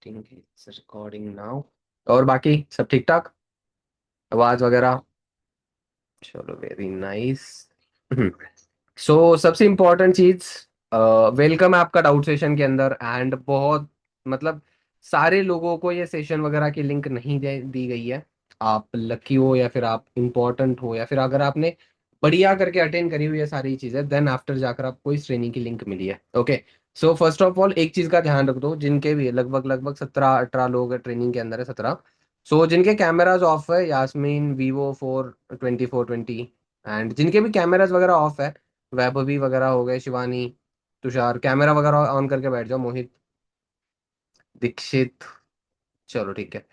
Starting recording now. और बाकी सब ठीक ठाक, आवाज वगैरह। चलो वेरी नाइस। सबसे इम्पोर्टेंट चीज, वेलकम है आपका डाउट सेशन के अंदर। एंड बहुत मतलब सारे लोगों को ये सेशन वगैरह की लिंक नहीं दी गई है। आप लकी हो या फिर आप इम्पोर्टेंट हो या फिर अगर आपने बढ़िया करके अटेंड करी हुई है सारी चीजें, देन आफ्टर जाकर आपको इस ट्रेनिंग की लिंक मिली है। Okay. So first of all एक चीज का ध्यान रख दो, जिनके भी लगभग लगभग 17-18 लोग ट्रेनिंग के अंदर है, 17। जिनके कैमराज ऑफ है, यास्मीन, Vivo 4 2420, एंड जिनके भी कैमराज वगैरह ऑफ है, वैभवी वगैरह हो गए, शिवानी, तुषार, कैमरा वगैरह ऑन करके बैठ जाओ। मोहित, दीक्षित, चलो ठीक है।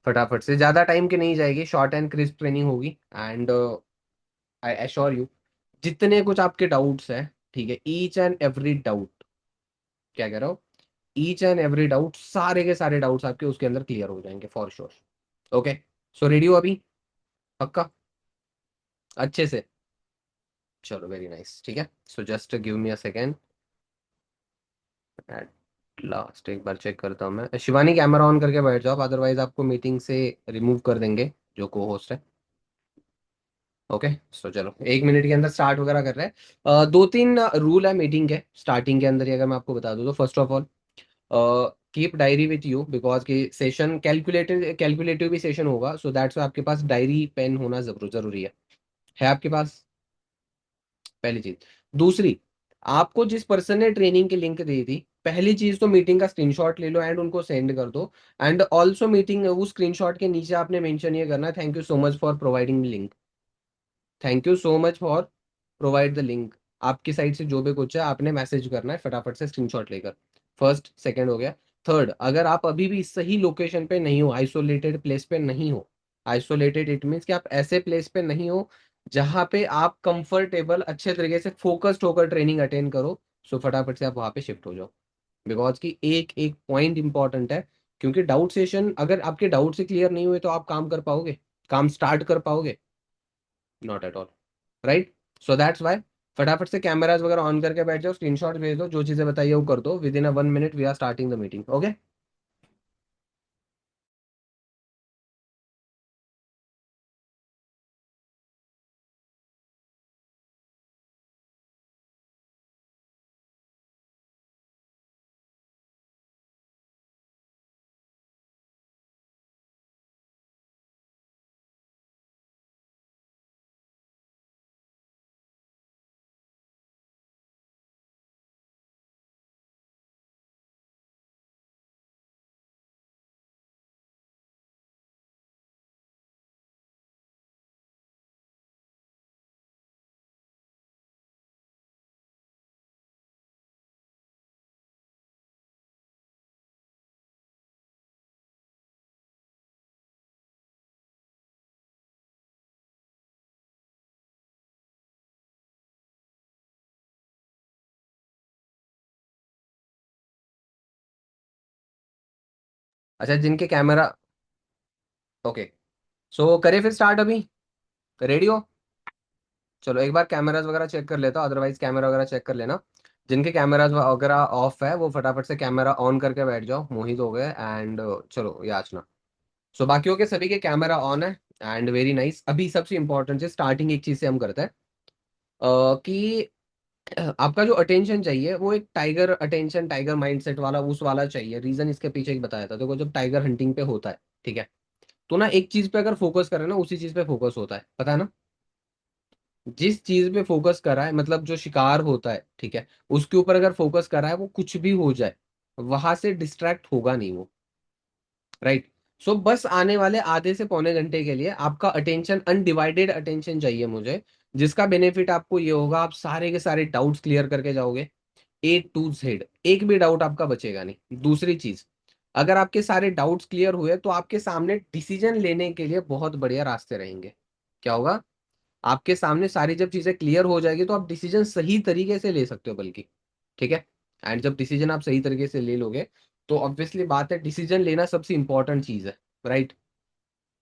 फटाफट से, ज्यादा टाइम की नहीं जाएगी, शॉर्ट एंड क्रिस्प ट्रेनिंग होगी। एंड आई एश्योर यू, जितने कुछ आपके डाउट्स हैं, ठीक है, ईच एंड एवरी डाउट, क्या कह रहा हूँ, ईच एंड एवरी डाउट, सारे के सारे डाउट्स आपके उसके अंदर क्लियर हो जाएंगे for sure. Okay. So ready हो अभी? पक्का? अच्छे से? चलो वेरी नाइस, ठीक है। So just give me a second. At last एक बार चेक करता हूँ मैं। शिवानी कैमरा ऑन करके बैठ जाओ, अदरवाइज आपको मीटिंग से रिमूव कर देंगे जो को होस्ट है। ओके। चलो 1 मिनट के अंदर स्टार्ट वगैरह कर रहे हैं। दो तीन रूल है मीटिंग के स्टार्टिंग के अंदर ही, अगर मैं आपको बता दूं तो first of all, keep diary with you, because कि सेशन कैलकुलेटिव कैलकुलेटिव भी सेशन होगा, सो दैट्स आपके पास डायरी पेन होना जरूरी है आपके पास? पहली चीज। दूसरी, आपको जिस पर्सन ने ट्रेनिंग की लिंक दी थी, पहली चीज तो मीटिंग का स्क्रीनशॉट ले लो एंड उनको सेंड कर दो। एंड ऑल्सो मीटिंग उस स्क्रीनशॉट के नीचे आपने मेंशन ये करना है, thank you so much for providing link. Thank you so much for provide the link. आपकी साइड से जो भी कुछ है आपने मैसेज करना है फटाफट से स्क्रीनशॉट लेकर। फर्स्ट, सेकंड हो गया। थर्ड, अगर आप अभी भी सही लोकेशन पे नहीं हो, आइसोलेटेड प्लेस पे नहीं हो, आइसोलेटेड इट मीन्स कि आप ऐसे प्लेस पे नहीं हो जहां पे आप कंफर्टेबल अच्छे तरीके से फोकस्ड होकर ट्रेनिंग अटेंड करो, सो फटाफट से आप वहां पे शिफ्ट हो जाओ। बिकॉज की एक एक पॉइंट इंपॉर्टेंट है, क्योंकि डाउट सेशन अगर आपके डाउट से क्लियर नहीं हुए तो आप काम कर पाओगे, काम स्टार्ट कर पाओगे? Not at all, right? So that's why फटाफट से कैमराज वगैरह ऑन करके बैठ जाओ, स्क्रीनशॉट भेज दो, जो चीजें बताइए वो कर दो। Within a 1 minute we are starting the meeting. Okay. अच्छा, जिनके कैमरा, ओके, सो करे फिर स्टार्ट अभी? रेडी हो? चलो एक बार कैमराज वगैरह चेक कर लेता हूँ, अदरवाइज कैमरा वगैरह चेक कर लेना। जिनके कैमराज वगैरह ऑफ है वो फटाफट से कैमरा ऑन करके बैठ जाओ। मोहित हो गए एंड चलो याचना। बाकियों के सभी के कैमरा ऑन है। And very nice. अभी सबसे इंपॉर्टेंट है, स्टार्टिंग एक चीज से हम करते हैं, कि आपका जो अटेंशन चाहिए वो एक टाइगर अटेंशन, टाइगर माइंडसेट वाला, उस वाला चाहिए। रीजन इसके पीछे एक बताया था, देखो जब टाइगर हंटिंग पे होता है, ठीक है, तो ना एक चीज पे अगर फोकस करे ना, उसी चीज पे फोकस होता है, पता है ना? जिस चीज पे फोकस करा है, मतलब जो शिकार होता है, ठीक है, उसके ऊपर अगर फोकस करा है, वो कुछ भी हो जाए वहां से डिस्ट्रैक्ट होगा नहीं वो, राइट? बस आने वाले आधे से पौने घंटे के लिए आपका अटेंशन, अनडिवाइडेड अटेंशन चाहिए मुझे, जिसका बेनिफिट आपको ये होगा, आप सारे के सारे डाउट्स क्लियर करके जाओगे, A to Z, एक भी डाउट आपका बचेगा नहीं। दूसरी चीज, अगर आपके सारे डाउट्स क्लियर हुए तो आपके सामने डिसीजन लेने के लिए बहुत बढ़िया रास्ते रहेंगे। क्या होगा? आपके सामने सारी जब चीजें क्लियर हो जाएगी तो आप डिसीजन सही तरीके से ले सकते हो, बल्कि, ठीक है। एंड जब डिसीजन आप सही तरीके से ले लोगे तो ऑब्वियसली बात है, डिसीजन लेना सबसे इंपॉर्टेंट चीज है, राइट?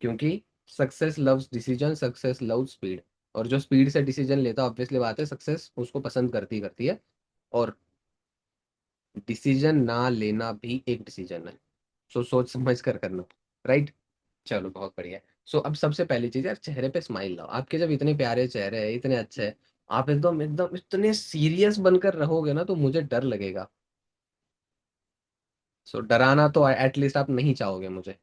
क्योंकि success loves decision, success loves speed. और जो स्पीड से डिसीजन लेता है, ऑब्वियसली बात है, सक्सेस उसको पसंद करती है। और डिसीजन ना लेना भी एक डिसीजन है। सो सोच समझ कर करना। राइट। चलो बहुत बढ़िया है। सो अब सबसे पहली चीज यार, चेहरे पे स्माइल लाओ। आपके जब इतने प्यारे चेहरे हैं, इतने अच्छे हैं, आप एकदम एकदम इतने सीरियस बनकर रहोगे ना तो मुझे डर लगेगा। सो डराना तो एटलीस्ट आप नहीं चाहोगे मुझे।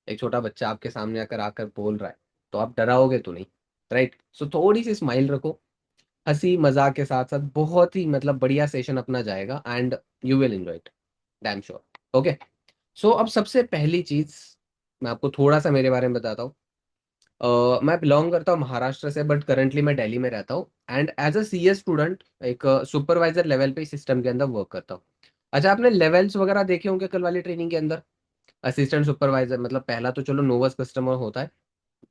एक छोटा बच्चा आपके सामने आकर आकर बोल रहा है, तो आप डराओगे तो नहीं। राइट। सो थोड़ी सी स्माइल रखो। हंसी मजाक के साथ साथ बहुत ही मतलब बढ़िया सेशन अपना जाएगा, and you will enjoy it, damn sure. Okay. So अब सबसे पहली चीज, मैं आपको थोड़ा सा मेरे बारे में बताता हूँ। मैं बिलोंग करता हूँ महाराष्ट्र से, बट करंटली मैं दिल्ली में रहता हूँ, and as a CS student एक सुपरवाइजर लेवल पे सिस्टम के अंदर वर्क करता हूँ। अच्छा, आपने लेवल्स वगैरह देखे होंगे कल वाली ट्रेनिंग के अंदर। असिस्टेंट सुपरवाइजर मतलब पहला तो चलो नोवस कस्टमर होता है,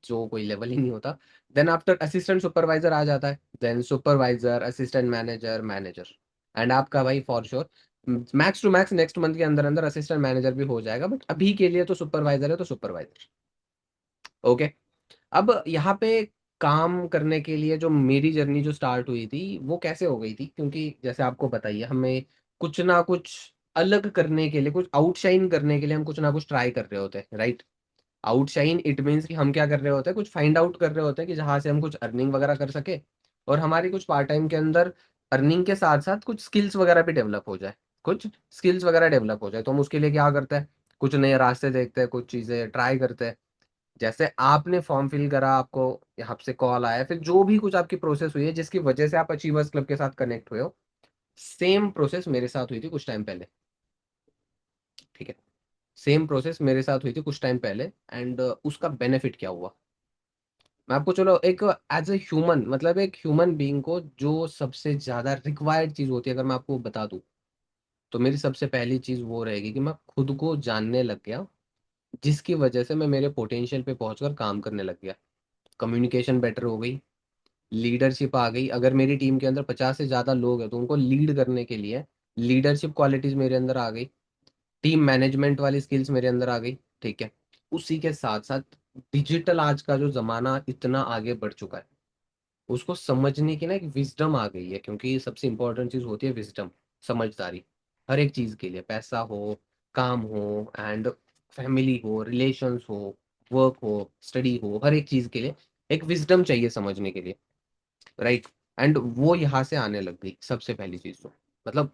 जो कोई लेवल ही नहीं होता। देन आफ्टर असिस्टेंट सुपरवाइजर आ जाता है, then supervisor, assistant manager, manager. And आपका भाई for sure max to max next month के अंदर अंदर असिस्टेंट मैनेजर भी हो जाएगा, बट अभी के लिए तो सुपरवाइजर है तो सुपरवाइजर। ओके। अब यहाँ पे काम करने के लिए जो मेरी जर्नी जो स्टार्ट हुई थी वो कैसे हो गई थी, क्योंकि जैसे आपको बताइए हमें कुछ ना कुछ अलग करने के लिए, कुछ आउटशाइन करने के लिए हम कुछ ना कुछ ट्राई कर रहे होते हैं, राइट। आउटशाइन इट मीन्स कि हम क्या कर रहे होते हैं, कुछ फाइंड आउट कर रहे होते हैं कि जहाँ से हम कुछ अर्निंग वगैरह कर सके, और हमारी कुछ पार्ट टाइम के अंदर अर्निंग के साथ साथ कुछ स्किल्स वगैरह भी डेवलप हो जाए। कुछ स्किल्स वगैरह डेवलप हो जाए तो हम उसके लिए क्या करते हैं, कुछ नए रास्ते देखते हैं, कुछ चीज़ें ट्राई करते हैं। जैसे आपने फॉर्म फिल करा, आपको यहाँ से कॉल आया, फिर जो भी कुछ आपकी प्रोसेस हुई है जिसकी वजह से आप अचीवर्स क्लब के साथ कनेक्ट हुए हो, सेम प्रोसेस मेरे साथ हुई थी कुछ टाइम पहले। ठीक है। सेम प्रोसेस मेरे साथ हुई थी कुछ टाइम पहले, एंड उसका बेनिफिट क्या हुआ, मैं आपको चलो एक एज ए ह्यूमन, मतलब एक ह्यूमन बीइंग को जो सबसे ज्यादा रिक्वायर्ड चीज होती है अगर मैं आपको बता दूं, तो मेरी सबसे पहली चीज वो रहेगी कि मैं खुद को जानने लग गया, जिसकी वजह से मैं मेरे पोटेंशियल पे पहुंचकर काम करने लग गया। कम्युनिकेशन बेटर हो गई, लीडरशिप आ गई। अगर मेरी टीम के अंदर 50 से ज्यादा लोग हैं तो उनको लीड करने के लिए लीडरशिप क्वालिटीज मेरे अंदर आ गई, टीम मैनेजमेंट वाली स्किल्स मेरे अंदर आ गई। ठीक है। उसी के साथ साथ डिजिटल आज का जो जमाना इतना आगे बढ़ चुका है, उसको समझने की ना एक विजडम आ गई है, क्योंकि सबसे इंपॉर्टेंट चीज होती है विजडम, समझदारी। हर एक चीज के लिए, पैसा हो, काम हो, एंड फैमिली हो, रिलेशंस हो, वर्क हो, स्टडी हो, हर एक चीज के लिए एक विजडम चाहिए समझने के लिए, राइट। एंड वो यहाँ से आने लग गई सबसे पहली चीज तो, मतलब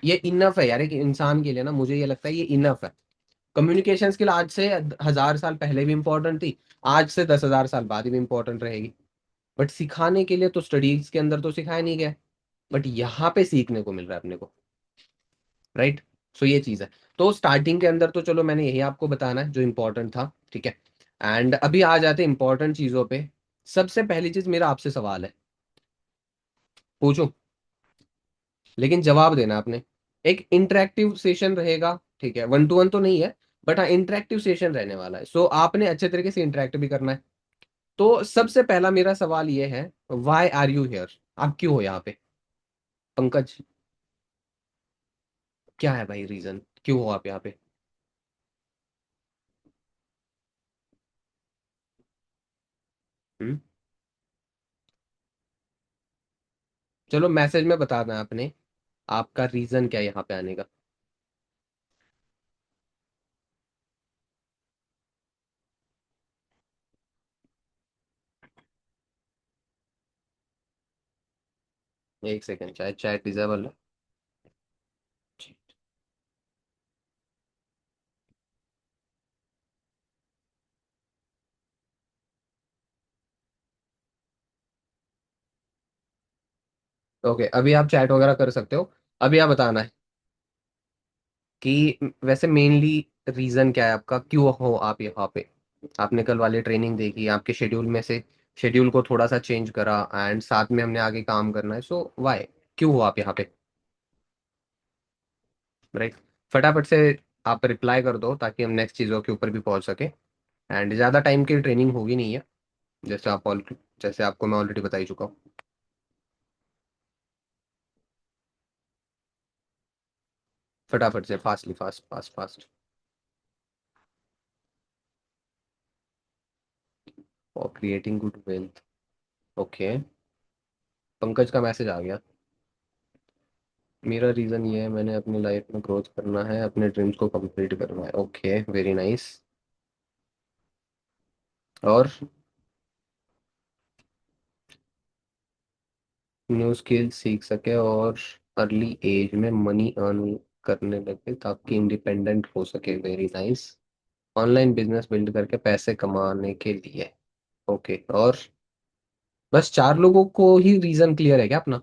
ये इनफ है यार एक इंसान के लिए ना, मुझे ये लगता है ये इनफ है। कम्युनिकेशन स्किल आज से 1000 साल पहले भी इंपॉर्टेंट थी, आज से 10,000 साल बाद भी इंपॉर्टेंट रहेगी, बट सिखाने के लिए तो स्टडीज के अंदर तो सिखाया नहीं गया, बट यहाँ पे सीखने को मिल रहा है अपने को, राइट। सो ये चीज है। तो स्टार्टिंग के अंदर तो चलो मैंने यही आपको बताना है जो इंपॉर्टेंट था, ठीक है। एंड अभी आ जाते हैं इंपॉर्टेंट चीजों पे। सबसे पहली चीज मेरा आपसे सवाल है, पूछूं? लेकिन जवाब देना आपने। एक इंटरेक्टिव सेशन रहेगा, ठीक है, 1 to 1 तो नहीं है, बट हाँ इंटरेक्टिव सेशन रहने वाला है, सो आपने अच्छे तरीके से इंटरेक्ट भी करना है। तो सबसे पहला मेरा सवाल ये है, वाई आर यू हियर? आप क्यों हो यहाँ पे? पंकज, क्या है भाई रीजन, क्यों हो आप यहाँ पे? हम्म। चलो मैसेज में बताना है आपने, आपका रीजन क्या है यहाँ पे आने का। एक सेकंड, शायद चैट डिजेबल है। ओके, अभी आप चैट वगैरह कर सकते हो। अभी आप बताना है कि वैसे मेनली रीजन क्या है आपका, क्यों हो आप यहाँ पे? आपने कल वाली ट्रेनिंग देखी, आपके शेड्यूल में से शेड्यूल को थोड़ा सा चेंज करा, एंड साथ में हमने आगे काम करना है, सो वाई, क्यों हो आप यहाँ पे? राइट। फटाफट से आप रिप्लाई कर दो ताकि हम नेक्स्ट चीज़ों के ऊपर भी पहुंच सके। एंड ज़्यादा टाइम की ट्रेनिंग होगी नहीं है, जैसे आप ऑल जैसे आपको मैं ऑलरेडी बता ही चुका हूँ। फटाफट से, फास्टली, फास्ट फास्ट फास्ट। और creating good wealth. Okay. Pankaj का मैसेज आ गया। मेरा रीज़न ये है, मैंने अपनी लाइफ में ग्रोथ करना है, अपने ड्रीम्स को कंप्लीट करना है। Okay, very nice. और न्यू स्किल सीख सके और अर्ली एज में मनी अर्न करने लगे ताकि इंडिपेंडेंट हो सके। Very nice. Online business build करके पैसे कमाने के लिए। ओके, और बस चार लोगों को ही रीज़न क्लियर है क्या अपना?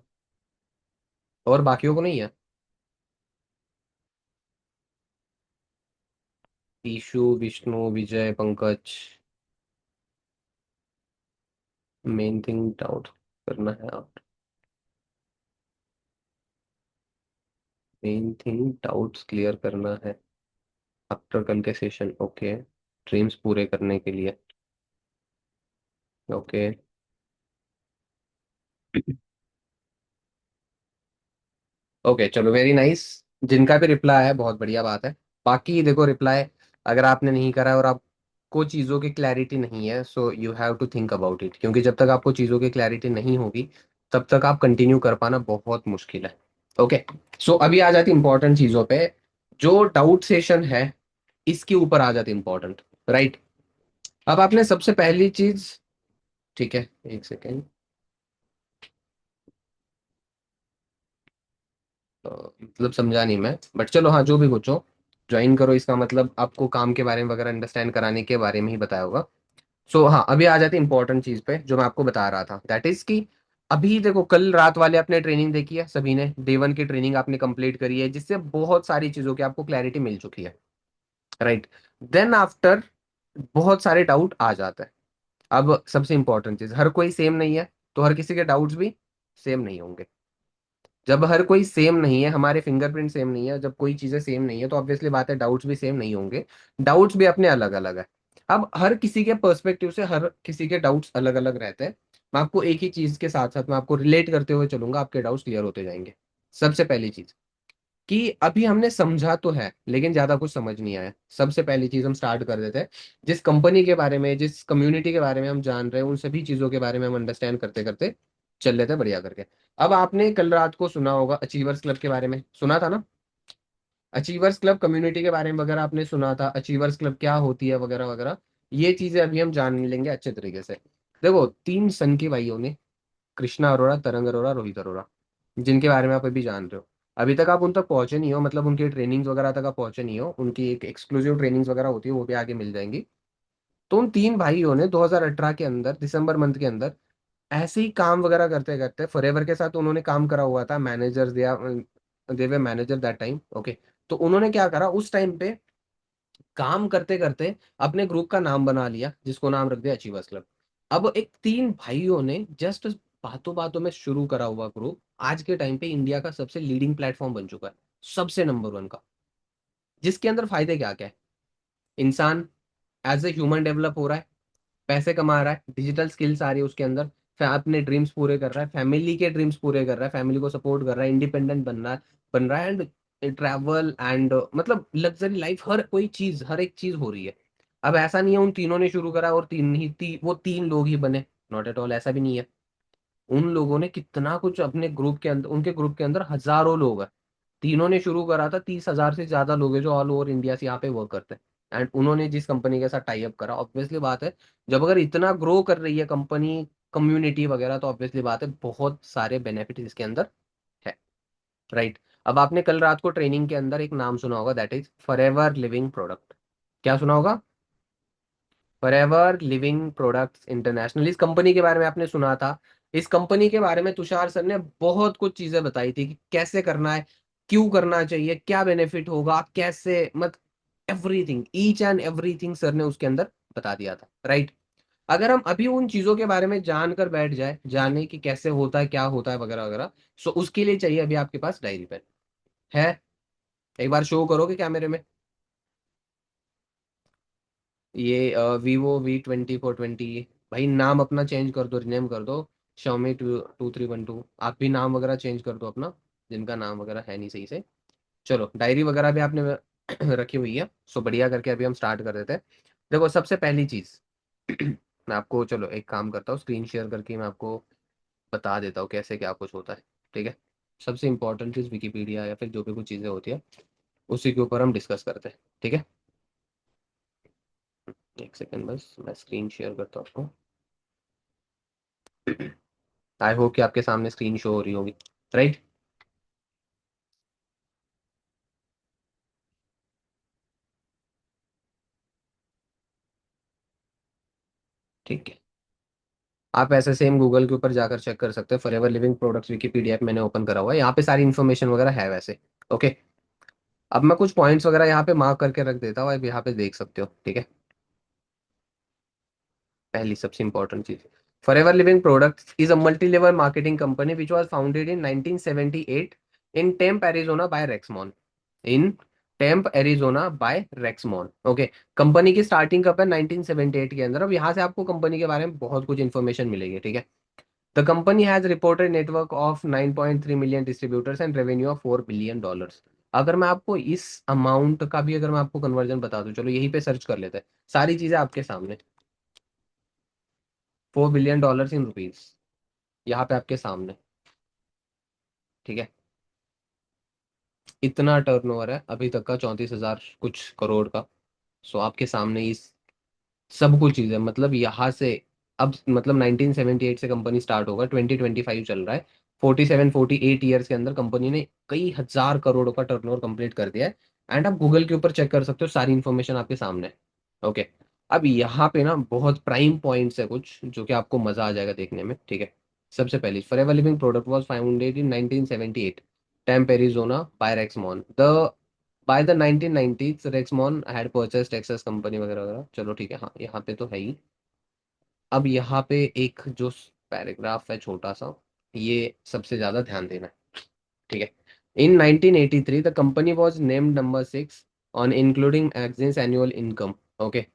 और बाकियों को नहीं है? ईशु, विष्णु, विजय, पंकज। मेन थिंग डाउट करना है। मेन थिंग डाउट्स क्लियर करना है आफ्टर कल के सेशन। ओके, ड्रीम्स पूरे करने के लिए। ओके। ओके, चलो, वेरी नाइस। जिनका भी रिप्लाई है बहुत बढ़िया बात है। बाकी देखो, रिप्लाई अगर आपने नहीं करा है और आपको चीज़ों की क्लैरिटी नहीं है, so you have to think about it, क्योंकि जब तक आपको चीज़ों की क्लैरिटी नहीं होगी तब तक आप कंटिन्यू कर पाना बहुत मुश्किल है। ओके, सो अभी आ जाती इंपॉर्टेंट चीज़ों पे। जो डाउट सेशन है इसके ऊपर आ जाती इंपॉर्टेंट, राइट? अब आपने सबसे पहली चीज, ठीक है, एक सेकेंड। मतलब समझा नहीं मैं, बट चलो, हाँ, जो भी पूछो। ज्वाइन करो इसका मतलब आपको काम के बारे में वगैरह अंडरस्टैंड कराने के बारे में ही बताया होगा। सो हाँ, अभी आ जाती इंपॉर्टेंट चीज पे जो मैं आपको बता रहा था, दैट इज कि अभी देखो, कल रात वाले आपने ट्रेनिंग देखी है, सभी ने डे वन की ट्रेनिंग आपने कंप्लीट करी है, जिससे बहुत सारी चीजों की आपको क्लैरिटी मिल चुकी है, राइट? देन आफ्टर बहुत सारे डाउट आ जाते हैं। अब सबसे इंपॉर्टेंट चीज, हर कोई सेम नहीं है, तो हर किसी के डाउट्स भी सेम नहीं होंगे। जब हर कोई सेम नहीं है, हमारे फिंगरप्रिंट सेम नहीं है, जब कोई चीजें सेम नहीं है, तो ऑब्वियसली बात है डाउट्स भी सेम नहीं होंगे। डाउट्स भी अपने अलग अलग है। अब हर किसी के पर्सपेक्टिव से हर किसी के डाउट्स अलग अलग रहते हैं। मैं आपको एक ही चीज के साथ साथ मैं आपको रिलेट करते हुए चलूंगा, आपके डाउट्स क्लियर होते जाएंगे। सबसे पहली चीज कि अभी हमने समझा तो है लेकिन ज्यादा कुछ समझ नहीं आया। सबसे पहली चीज हम स्टार्ट कर देते हैं, जिस कंपनी के बारे में, जिस कम्युनिटी के बारे में हम जान रहे हैं, उन सभी चीजों के बारे में हम अंडरस्टैंड करते करते चल लेते हैं बढ़िया करके। अब आपने कल रात को सुना होगा अचीवर्स क्लब के बारे में, सुना था ना? अचीवर्स क्लब कम्युनिटी के बारे में वगैरह आपने सुना था, अचीवर्स क्लब क्या होती है वगैरह वगैरह। ये चीजें अभी हम जान लेंगे अच्छे तरीके से। देखो, तीन सन के भाइयों ने, कृष्णा अरोड़ा, तरंग अरोड़ा, रोहित अरोड़ा, जिनके बारे में आप अभी जान रहे हो। अभी तक आप उन तक पहुंचे नहीं हो, मतलब उनकी ट्रेनिंग्स वगैरह तक आप पहुंचे नहीं हो, उनकी एक एक्सक्लूसिव ट्रेनिंग्स वगैरह होती है, वो भी आगे मिल जाएंगी। तो उन तीन भाइयों ने 2018 के अंदर, दिसंबर मंथ के अंदर, ऐसे ही काम वगैरह करते करते, फॉरएवर के साथ उन्होंने काम करा हुआ था, मैनेजर दिया, दे मैनेजर दैट टाइम। ओके, तो उन्होंने क्या करा उस टाइम पे, काम करते करते अपने ग्रुप का नाम बना लिया, जिसको नाम रख दिया अचीवर्स क्लब। अब एक तीन भाइयों ने जस्ट बातों बातों में शुरू करा हुआ ग्रुप आज के टाइम पे इंडिया का सबसे लीडिंग प्लेटफॉर्म बन चुका है, सबसे नंबर वन का। जिसके अंदर फायदे क्या क्या है? इंसान एज ए ह्यूमन डेवलप हो रहा है, पैसे कमा रहा है, डिजिटल स्किल्स आ रही है उसके अंदर, अपने ड्रीम्स पूरे कर रहा है, फैमिली के ड्रीम्स पूरे कर रहा है, फैमिली को सपोर्ट कर रहा है, इंडिपेंडेंट बन रहा है, एंड ट्रैवल एंड मतलब लग्जरी लाइफ, हर कोई चीज, हर एक चीज हो रही है। अब ऐसा नहीं है उन तीनों ने शुरू करा और वो तीन लोग ही बने। नॉट एट ऑल, ऐसा भी नहीं है। उन लोगों ने कितना कुछ अपने ग्रुप के अंदर, उनके ग्रुप के अंदर हजारों लोग हैं। तीनों ने शुरू करा था, 30,000 से ज्यादा लोग हैं जो ऑल ओवर इंडिया से यहाँ पे वर्क करते हैं। एंड उन्होंने जिस कंपनी के साथ टाई अप करा, ऑब्वियसली बात है, जब अगर इतना ग्रो कर रही है कंपनी, कम्युनिटी वगैरह, तो ऑब्वियसली बात है बहुत सारे बेनिफिट इसके अंदर है, राइट? अब आपने कल रात को ट्रेनिंग के अंदर एक नाम सुना होगा, that is forever Living product. क्या सुना होगा? फॉरएवर लिविंग प्रोडक्ट्स इंटरनेशनल, इस कंपनी के बारे में आपने सुना था। इस कंपनी के बारे में तुषार सर ने बहुत कुछ चीजें बताई थी कि कैसे करना है, क्यों करना चाहिए, क्या बेनिफिट होगा, कैसे, मत everything, each and everything sir ने उसके अंदर बता दिया था, राइट? अगर हम अभी उन चीजों के बारे में जानकर बैठ जाए, जाने कि कैसे होता है, क्या होता है वगैरह वगैरह, सो उसके लिए चाहिए अभी आपके पास डायरी पेन है? एक बार शो करोगे कैमरे में? ये Vivo V20 420। भाई नाम अपना चेंज कर दो, रिनेम कर दो, Xiaomi 2312। आप भी नाम वगैरह चेंज कर दो अपना, जिनका नाम वगैरह है नहीं सही से। चलो, डायरी वगैरह भी आपने रखी हुई है, सो बढ़िया करके अभी हम स्टार्ट कर देते हैं। देखो, सबसे पहली चीज मैं आपको, चलो एक काम करता हूँ, स्क्रीन शेयर करके मैं आपको बता देता हूँ कैसे क्या कुछ होता है, ठीक है? सबसे इंपॉर्टेंट चीज विकिपीडिया या फिर जो भी कुछ चीजें होती है उसी के ऊपर हम डिस्कस करते हैं, ठीक है। एक सेकंड बस, मैं स्क्रीन शेयर करता हूँ आपको। आई होप कि आपके सामने स्क्रीन शो हो रही होगी, राइट। ठीक है, आप ऐसे सेम गूगल के ऊपर जाकर चेक कर सकते हैं। फॉरएवर लिविंग प्रोडक्ट्स विकिपीडिया पे मैंने ओपन करा हुआ है, यहाँ पे सारी इन्फॉर्मेशन वगैरह है वैसे। ओके, अब मैं कुछ पॉइंट्स वगैरह यहाँ पे मार्क करके रख देता हूँ, अब यहाँ पे देख सकते हो, ठीक है। पहली सबसे इंपॉर्टेंट चीज, Forever living Products is a multi level marketing company which was founded in 1978 in Tempe Arizona by Rex Maughan. In Tempe Arizona by Rex Maughan, okay. Company की स्टार्टिंग कब है? 1978 के अंदर। अब यहाँ से आपको कंपनी के बारे में बहुत कुछ इन्फॉर्मेशन मिलेगी, ठीक है। The company has reported network of 9.3 million distributors and revenue of $4 billion. अगर मैं आपको इस अमाउंट का भी अगर मैं आपको कन्वर्जन बता दूं, चलो यहीं पे सर्च कर लेते हैं, सारी चीजें आपके सामने। $4 बिलियन इन रुपीज, यहाँ पे आपके सामने, ठीक है। इतना टर्नओवर है अभी तक का, 34,000 कुछ करोड़ का। सो आपके सामने इस सब कुछ चीज़ है, मतलब यहाँ से अब मतलब 1978 से कंपनी स्टार्ट होगा, 2025 चल रहा है। 47-48 ईयर्स के अंदर कंपनी ने कई हजार करोड़ों का टर्नओवर कंप्लीट कर दिया है। एंड आप गूगल के ऊपर चेक कर सकते हो, सारी इन्फॉर्मेशन आपके सामने है। ओके, अब यहाँ पे ना बहुत प्राइम पॉइंट्स है कुछ जो कि आपको मजा आ जाएगा देखने में, ठीक है। सबसे पहले, Forever Living Product was founded in 1978 Tempe Arizona by Rex Maughan. The by the 1990s Rex Maughan had purchased Texas company वगैरह वगैरह, चलो ठीक है, हाँ यहाँ पे तो है ही। अब यहाँ पे एक जो पैराग्राफ है छोटा सा, ये सबसे ज्यादा ध्यान देना है, ठीक है। इन 1983 the company was named number 6 on including magazines annual income, okay,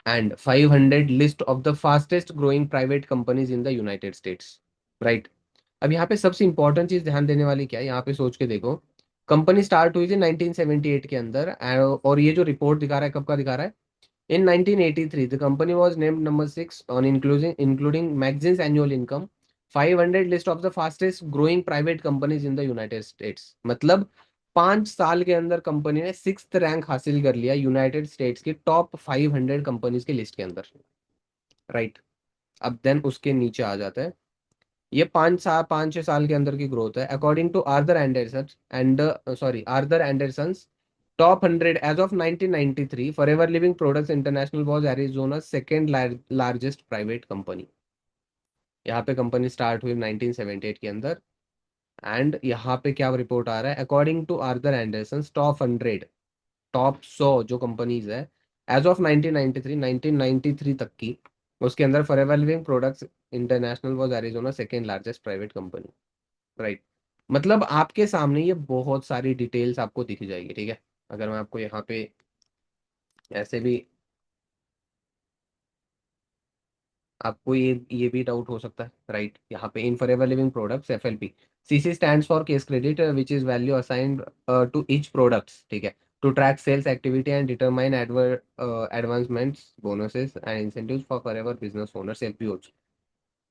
and 500 list of the fastest growing private companies in the United states, right. अब यहाँ पे सबसे इंपॉर्टेंट चीज ध्यान देने वाली क्या है, यहाँ पे सोच के देखो। कंपनी स्टार्ट हुई थी 1978 के अंदर, और ये जो रिपोर्ट दिखा रहा है कब का दिखा रहा है? In 1983, the company was named number 6 on including Magazine's annual income, 500 list of the fastest growing private companies in the United States। मतलब 5 साल के अंदर कंपनी ने 6th रैंक हासिल कर लिया यूनाइटेड स्टेट्स की टॉप 500 कंपनीज की लिस्ट के अंदर, राइट। अब देन उसके नीचे आ जाता है, ये 5-6 साल के अंदर की ग्रोथ है according to Arthur Andersen and Arthur Andersen top 100 as of 1993। Forever living products international was Arizona second largest private company. यहाँ पे कंपनी स्टार्ट हुई 1978 के अंदर। एंड यहाँ पे क्या रिपोर्ट आ रहा है? According to Arthur Andersen top 100, top 100 जो कंपनीज है एज ऑफ 1993, 1993 तक की, उसके अंदर forever living products international was Arizona second largest private company, right. मतलब आपके सामने ये बहुत सारी डिटेल्स आपको दिख जाएगी, ठीक है। अगर मैं आपको यहाँ पे ऐसे भी, आपको ये भी डाउट हो सकता है, राइट। यहाँ पे in Forever living Products FLP, CC stands for case credit which is value assigned to each products, ठीक है, to track sales activity and determine advancements bonuses and incentives for Forever business owners FPOs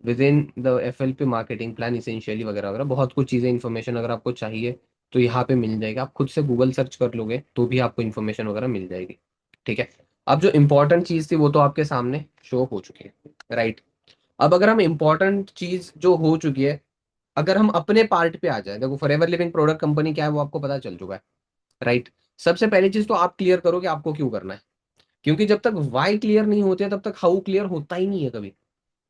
with in the FLP marketing plan essentially वगैरह वगैरह। बहुत कुछ चीज़ें information अगर आपको चाहिए तो यहाँ पे मिल जाएगा, आप खुद से गूगल सर्च कर लोगे तो भी आपको इन्फॉर्मेशन वगैरह मिल जाएगी, ठीक है। अब जो इंपॉर्टेंट चीज़ थी वो तो आपके सामने शो हो चुकी है, राइट। अब अगर हम इंपॉर्टेंट चीज जो हो चुकी है, अगर हम अपने पार्ट पे आ जाए, देखो फॉरएवर लिविंग प्रोडक्ट कंपनी क्या है वो आपको पता चल चुका है, राइट। सबसे पहली चीज तो आप क्लियर करो कि आपको क्यों करना है, क्योंकि जब तक वाई क्लियर नहीं होते तब तक हाउ क्लियर होता ही नहीं है कभी।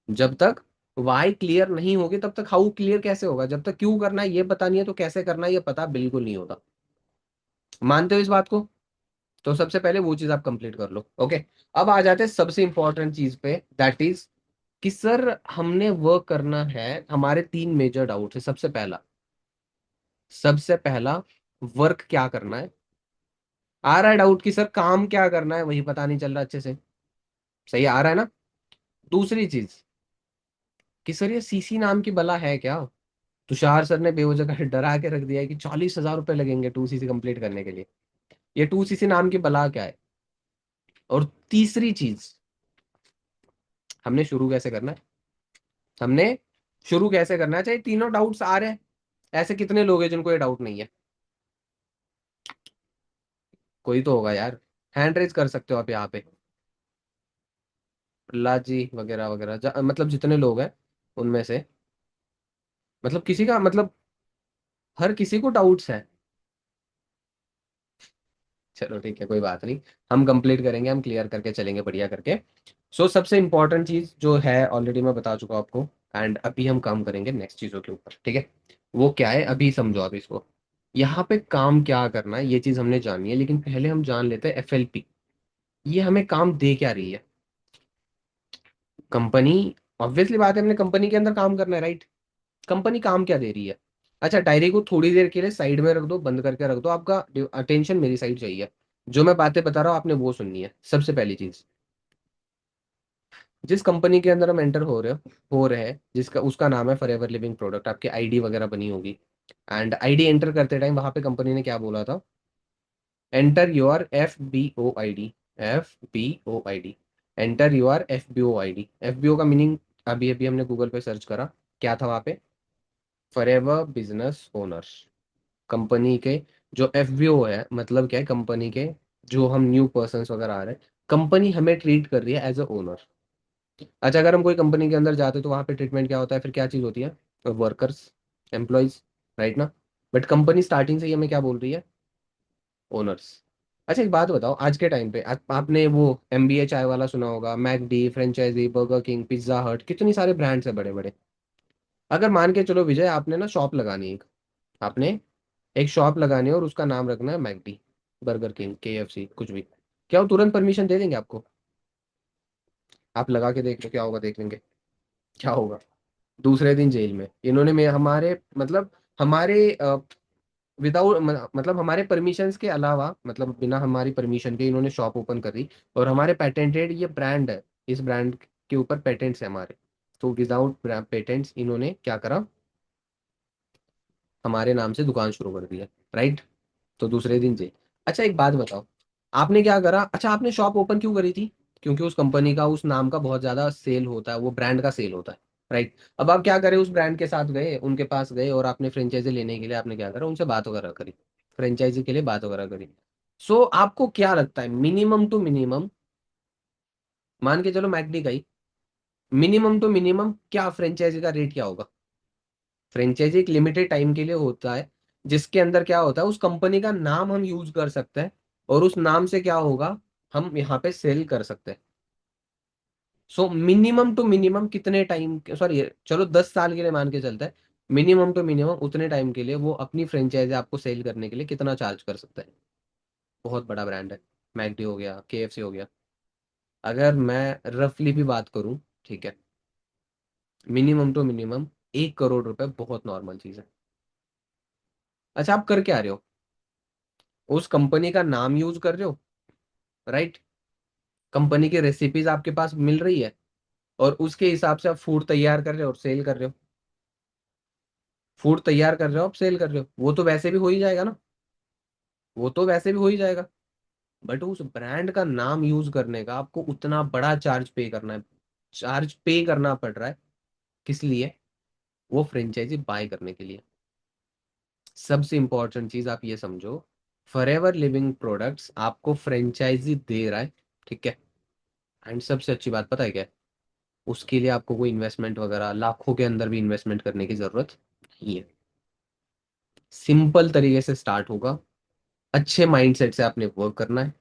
जब तक वाई क्लियर नहीं होगी तब तक हाउ क्लियर कैसे होगा? जब तक क्यों करना है ये पता नहीं है तो कैसे करना है ये पता बिल्कुल नहीं होता। मानते हो इस बात को? तो सबसे पहले वो चीज आप कंप्लीट कर लो, ओके। अब आ जाते हैं सबसे इंपॉर्टेंट चीज पे, दैट इज कि सर हमने वर्क करना है। हमारे 3 मेजर डाउट है। सबसे पहला वर्क क्या करना है। आ रहा है डाउट कि सर काम क्या करना है, वही पता नहीं चल रहा अच्छे से। सही आ रहा है ना? दूसरी चीज कि सर ये सीसी नाम की बला है क्या? तुषार सर ने बेवजह डरा के रख दिया है कि 40,000 रुपए लगेंगे 2 सीसी कंप्लीट करने के लिए। ये 2 सीसी नाम की बला क्या है? और तीसरी चीज, हमने शुरू कैसे करना है? हमने शुरू कैसे करना है? चाहे तीनों डाउट्स आ रहे हैं, ऐसे कितने लोग हैं जिनको ये डाउट नहीं है? कोई तो होगा यार। हैंड रेज कर सकते हो आप यहाँ पे। प्रहलाद जी वगैरह वगैरह, मतलब जितने लोग हैं उनमें से, मतलब किसी का मतलब, हर किसी को डाउट्स है। चलो ठीक है, कोई बात नहीं। हम कंप्लीट करेंगे, हम क्लियर करके चलेंगे बढ़िया करके। सबसे इंपॉर्टेंट चीज जो है ऑलरेडी मैं बता चुका हूं आपको। एंड अभी हम काम करेंगे नेक्स्ट चीजों के ऊपर, ठीक है? वो क्या है अभी समझो आप इसको। यहाँ पे काम क्या करना है ये चीज हमने जानी है, लेकिन पहले हम जान लेते हैं एफएलपी। ये हमें काम दे क्या रही है? कंपनी, ऑब्वियसली बात है, हमने कंपनी के अंदर काम करना है, राइट? कंपनी काम क्या दे रही है? अच्छा, डायरी को थोड़ी देर के लिए साइड में रख दो, बंद करके रख दो, आपका अटेंशन मेरी साइड चाहिए। जो मैं बातें बता रहा हूँ आपने वो सुननी है। सबसे पहली चीज, जिस कंपनी के अंदर हम एंटर हो रहे हैं, जिसका उसका नाम है फॉरएवर लिविंग प्रोडक्ट, आपकी आईडी वगैरह बनी होगी। एंड आईडी एंटर करते टाइम वहां पे कंपनी ने क्या बोला था? Enter your FBO ID। FBO ID, enter your FBO ID। FBO का मीनिंग अभी अभी हमने गूगल पे सर्च करा, क्या था वहां पे? Forever business owners. कंपनी के जो FBO है, मतलब क्या है? कंपनी के जो हम न्यू पर्सन वगैरह आ रहे हैं, कंपनी हमें ट्रीट कर रही है एज अ ओनर। अच्छा, अगर हम कोई कंपनी के अंदर जाते हैं तो वहां पे ट्रीटमेंट क्या होता है? फिर क्या चीज होती है? वर्कर्स, एम्प्लॉयज, राइट ना? बट कंपनी स्टार्टिंग से ही हमें क्या बोल रही है? ओनर्स। अच्छा एक बात बताओ, आज के टाइम पे आपने वो MBA चाय वाला सुना होगा, McD, franchisee, Burger King, Pizza Hut, कितनी सारे ब्रांड्स है बड़े बड़े। अगर मान के चलो विजय, आपने ना शॉप लगानी है एक, आपने एक शॉप लगानी है और उसका नाम रखना है मैकडी, बर्गर किंग, KFC, कुछ भी, क्या वो तुरंत परमिशन दे देंगे आपको? आप लगा के देख लो क्या होगा, देख लेंगे क्या होगा। दूसरे दिन जेल में इन्होंने में हमारे मतलब, हमारे विदाउट, मतलब हमारे परमिशंस के अलावा, मतलब बिना हमारी परमिशन के इन्होंने शॉप ओपन कर दी। और हमारे पेटेंटेड ये ब्रांड है, इस ब्रांड के ऊपर पेटेंट्स है हमारे। तो विदाउट पेटेंट्स इन्होंने क्या करा? हमारे नाम से दुकान शुरू कर दी है, राइट? तो दूसरे दिन जेल। अच्छा एक बात बताओ, आपने क्या करा? अच्छा, आपने शॉप ओपन क्यों करी थी? क्योंकि उस कंपनी का, उस नाम का बहुत ज्यादा सेल होता है, वो ब्रांड का सेल होता है, राइट? अब आप क्या करें, उस ब्रांड के साथ गए, उनके पास गए और आपने फ्रेंचाइजी लेने के लिए आपने क्या करा? उनसे बात वगैरह करी, फ्रेंचाइजी के लिए बात वगैरह करी। आपको क्या लगता है मिनिमम टू मिनिमम, मान के चलो मैकडी का ही, मिनिमम टू मिनिमम क्या फ्रेंचाइजी का रेट क्या होगा? फ्रेंचाइजी एक लिमिटेड टाइम के लिए होता है, जिसके अंदर क्या होता है, उस कंपनी का नाम हम यूज कर सकते हैं, और उस नाम से क्या होगा, हम यहाँ पे सेल कर सकते हैं। मिनिमम टू मिनिमम कितने टाइम, सॉरी चलो 10 साल के लिए मान के चलते हैं, मिनिमम टू मिनिमम उतने टाइम के लिए वो अपनी फ्रेंचाइजी आपको सेल करने के लिए कितना चार्ज कर सकता है? बहुत बड़ा ब्रांड है, मैकडी हो गया, KFC हो गया। अगर मैं रफली भी बात करूं, ठीक है, मिनिमम टू मिनिमम 1 करोड़ रुपए बहुत नॉर्मल चीज है। अच्छा, आप कर क्या रहे हो? उस कंपनी का नाम यूज कर रहे हो, राइट? कंपनी की रेसिपीज आपके पास मिल रही है, और उसके हिसाब से आप फूड तैयार कर रहे हो और सेल कर रहे हो। फूड तैयार कर रहे हो, आप सेल कर रहे हो, वो तो वैसे भी हो ही जाएगा ना, वो तो वैसे भी हो ही जाएगा। बट उस ब्रांड का नाम यूज करने का आपको उतना बड़ा चार्ज पे करना है, चार्ज पे करना पड़ रहा है। किस लिए? वो फ्रेंचाइजी बाय करने के लिए। सबसे इंपॉर्टेंट चीज आप ये समझो, फॉरएवर लिविंग प्रोडक्ट्स आपको फ्रेंचाइजी दे रहा है, ठीक है? एंड सबसे अच्छी बात पता है क्या है? उसके लिए आपको कोई इन्वेस्टमेंट वगैरह लाखों के अंदर भी इन्वेस्टमेंट करने की जरूरत नहीं है। सिंपल तरीके से स्टार्ट होगा, अच्छे माइंडसेट से आपने वर्क करना है,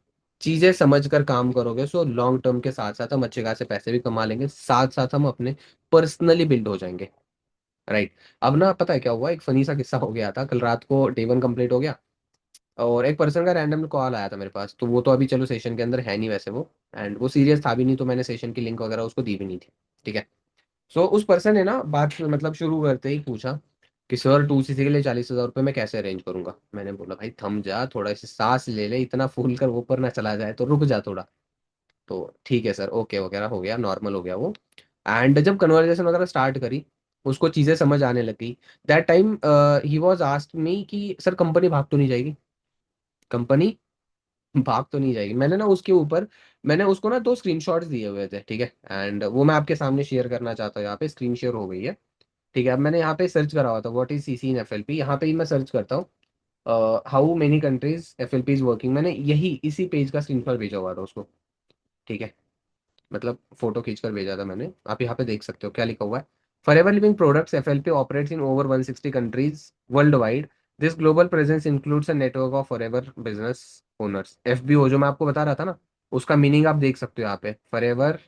चीजें समझ कर काम करोगे, लॉन्ग टर्म के साथ साथ हम अच्छे खासे पैसे भी कमा लेंगे, साथ साथ हम अपने पर्सनली बिल्ड हो जाएंगे, राइट? अब ना पता है क्या हुआ, एक फनी सा किस्सा हो गया था, कल रात को डे 1 कंप्लीट हो गया, और एक पर्सन का रैंडम कॉल आया था मेरे पास, तो वो तो अभी चलो सेशन के अंदर है नहीं वैसे वो, एंड वो सीरियस था भी नहीं, तो मैंने सेशन की लिंक वगैरह उसको दी भी नहीं थी, ठीक है? उस पर्सन ने ना बात मतलब शुरू करते ही पूछा कि सर 2CC के लिए 40,000 रुपये मैं कैसे अरेंज करूंगा। मैंने बोला भाई थम जा, थोड़ा सी सांस ले ले, इतना फूल कर ऊपर ना चला जाए, तो रुक जा थोड़ा। तो ठीक है सर, ओके वगैरह हो गया, नॉर्मल हो गया वो। एंड जब कन्वर्जेशन वगैरह स्टार्ट करी, उसको चीजें समझ आने लगी। That time he was asked me कि सर कंपनी भाग तो नहीं जाएगी? कंपनी भाग तो नहीं जाएगी? मैंने ना उसके ऊपर, मैंने उसको ना 2 स्क्रीनशॉट्स दिए हुए थे, ठीक है? एंड वो मैं आपके सामने शेयर करना चाहता हूँ, यहाँ पे स्क्रीन शेयर हो गई है, ठीक है, अब मैंने यहाँ पे सर्च करा हुआ था what is CC in FLP, यहाँ पे ही मैं सर्च करता हूँ how many countries FLP is working. मैंने यही इसी पेज का स्क्रीनशॉट भेजा हुआ था उसको। ठीक है, मतलब फोटो खींचकर भेजा था मैंने। आप यहाँ पे देख सकते हो क्या लिखा हुआ है। For ever living Products FLP operates in over 160 countries world wide. This global presence includes a network of for ever business owners. FBO जो मैं आपको बता रहा था ना, उसका मीनिंग आप देख सकते हो यहाँ पे, फॉर एवर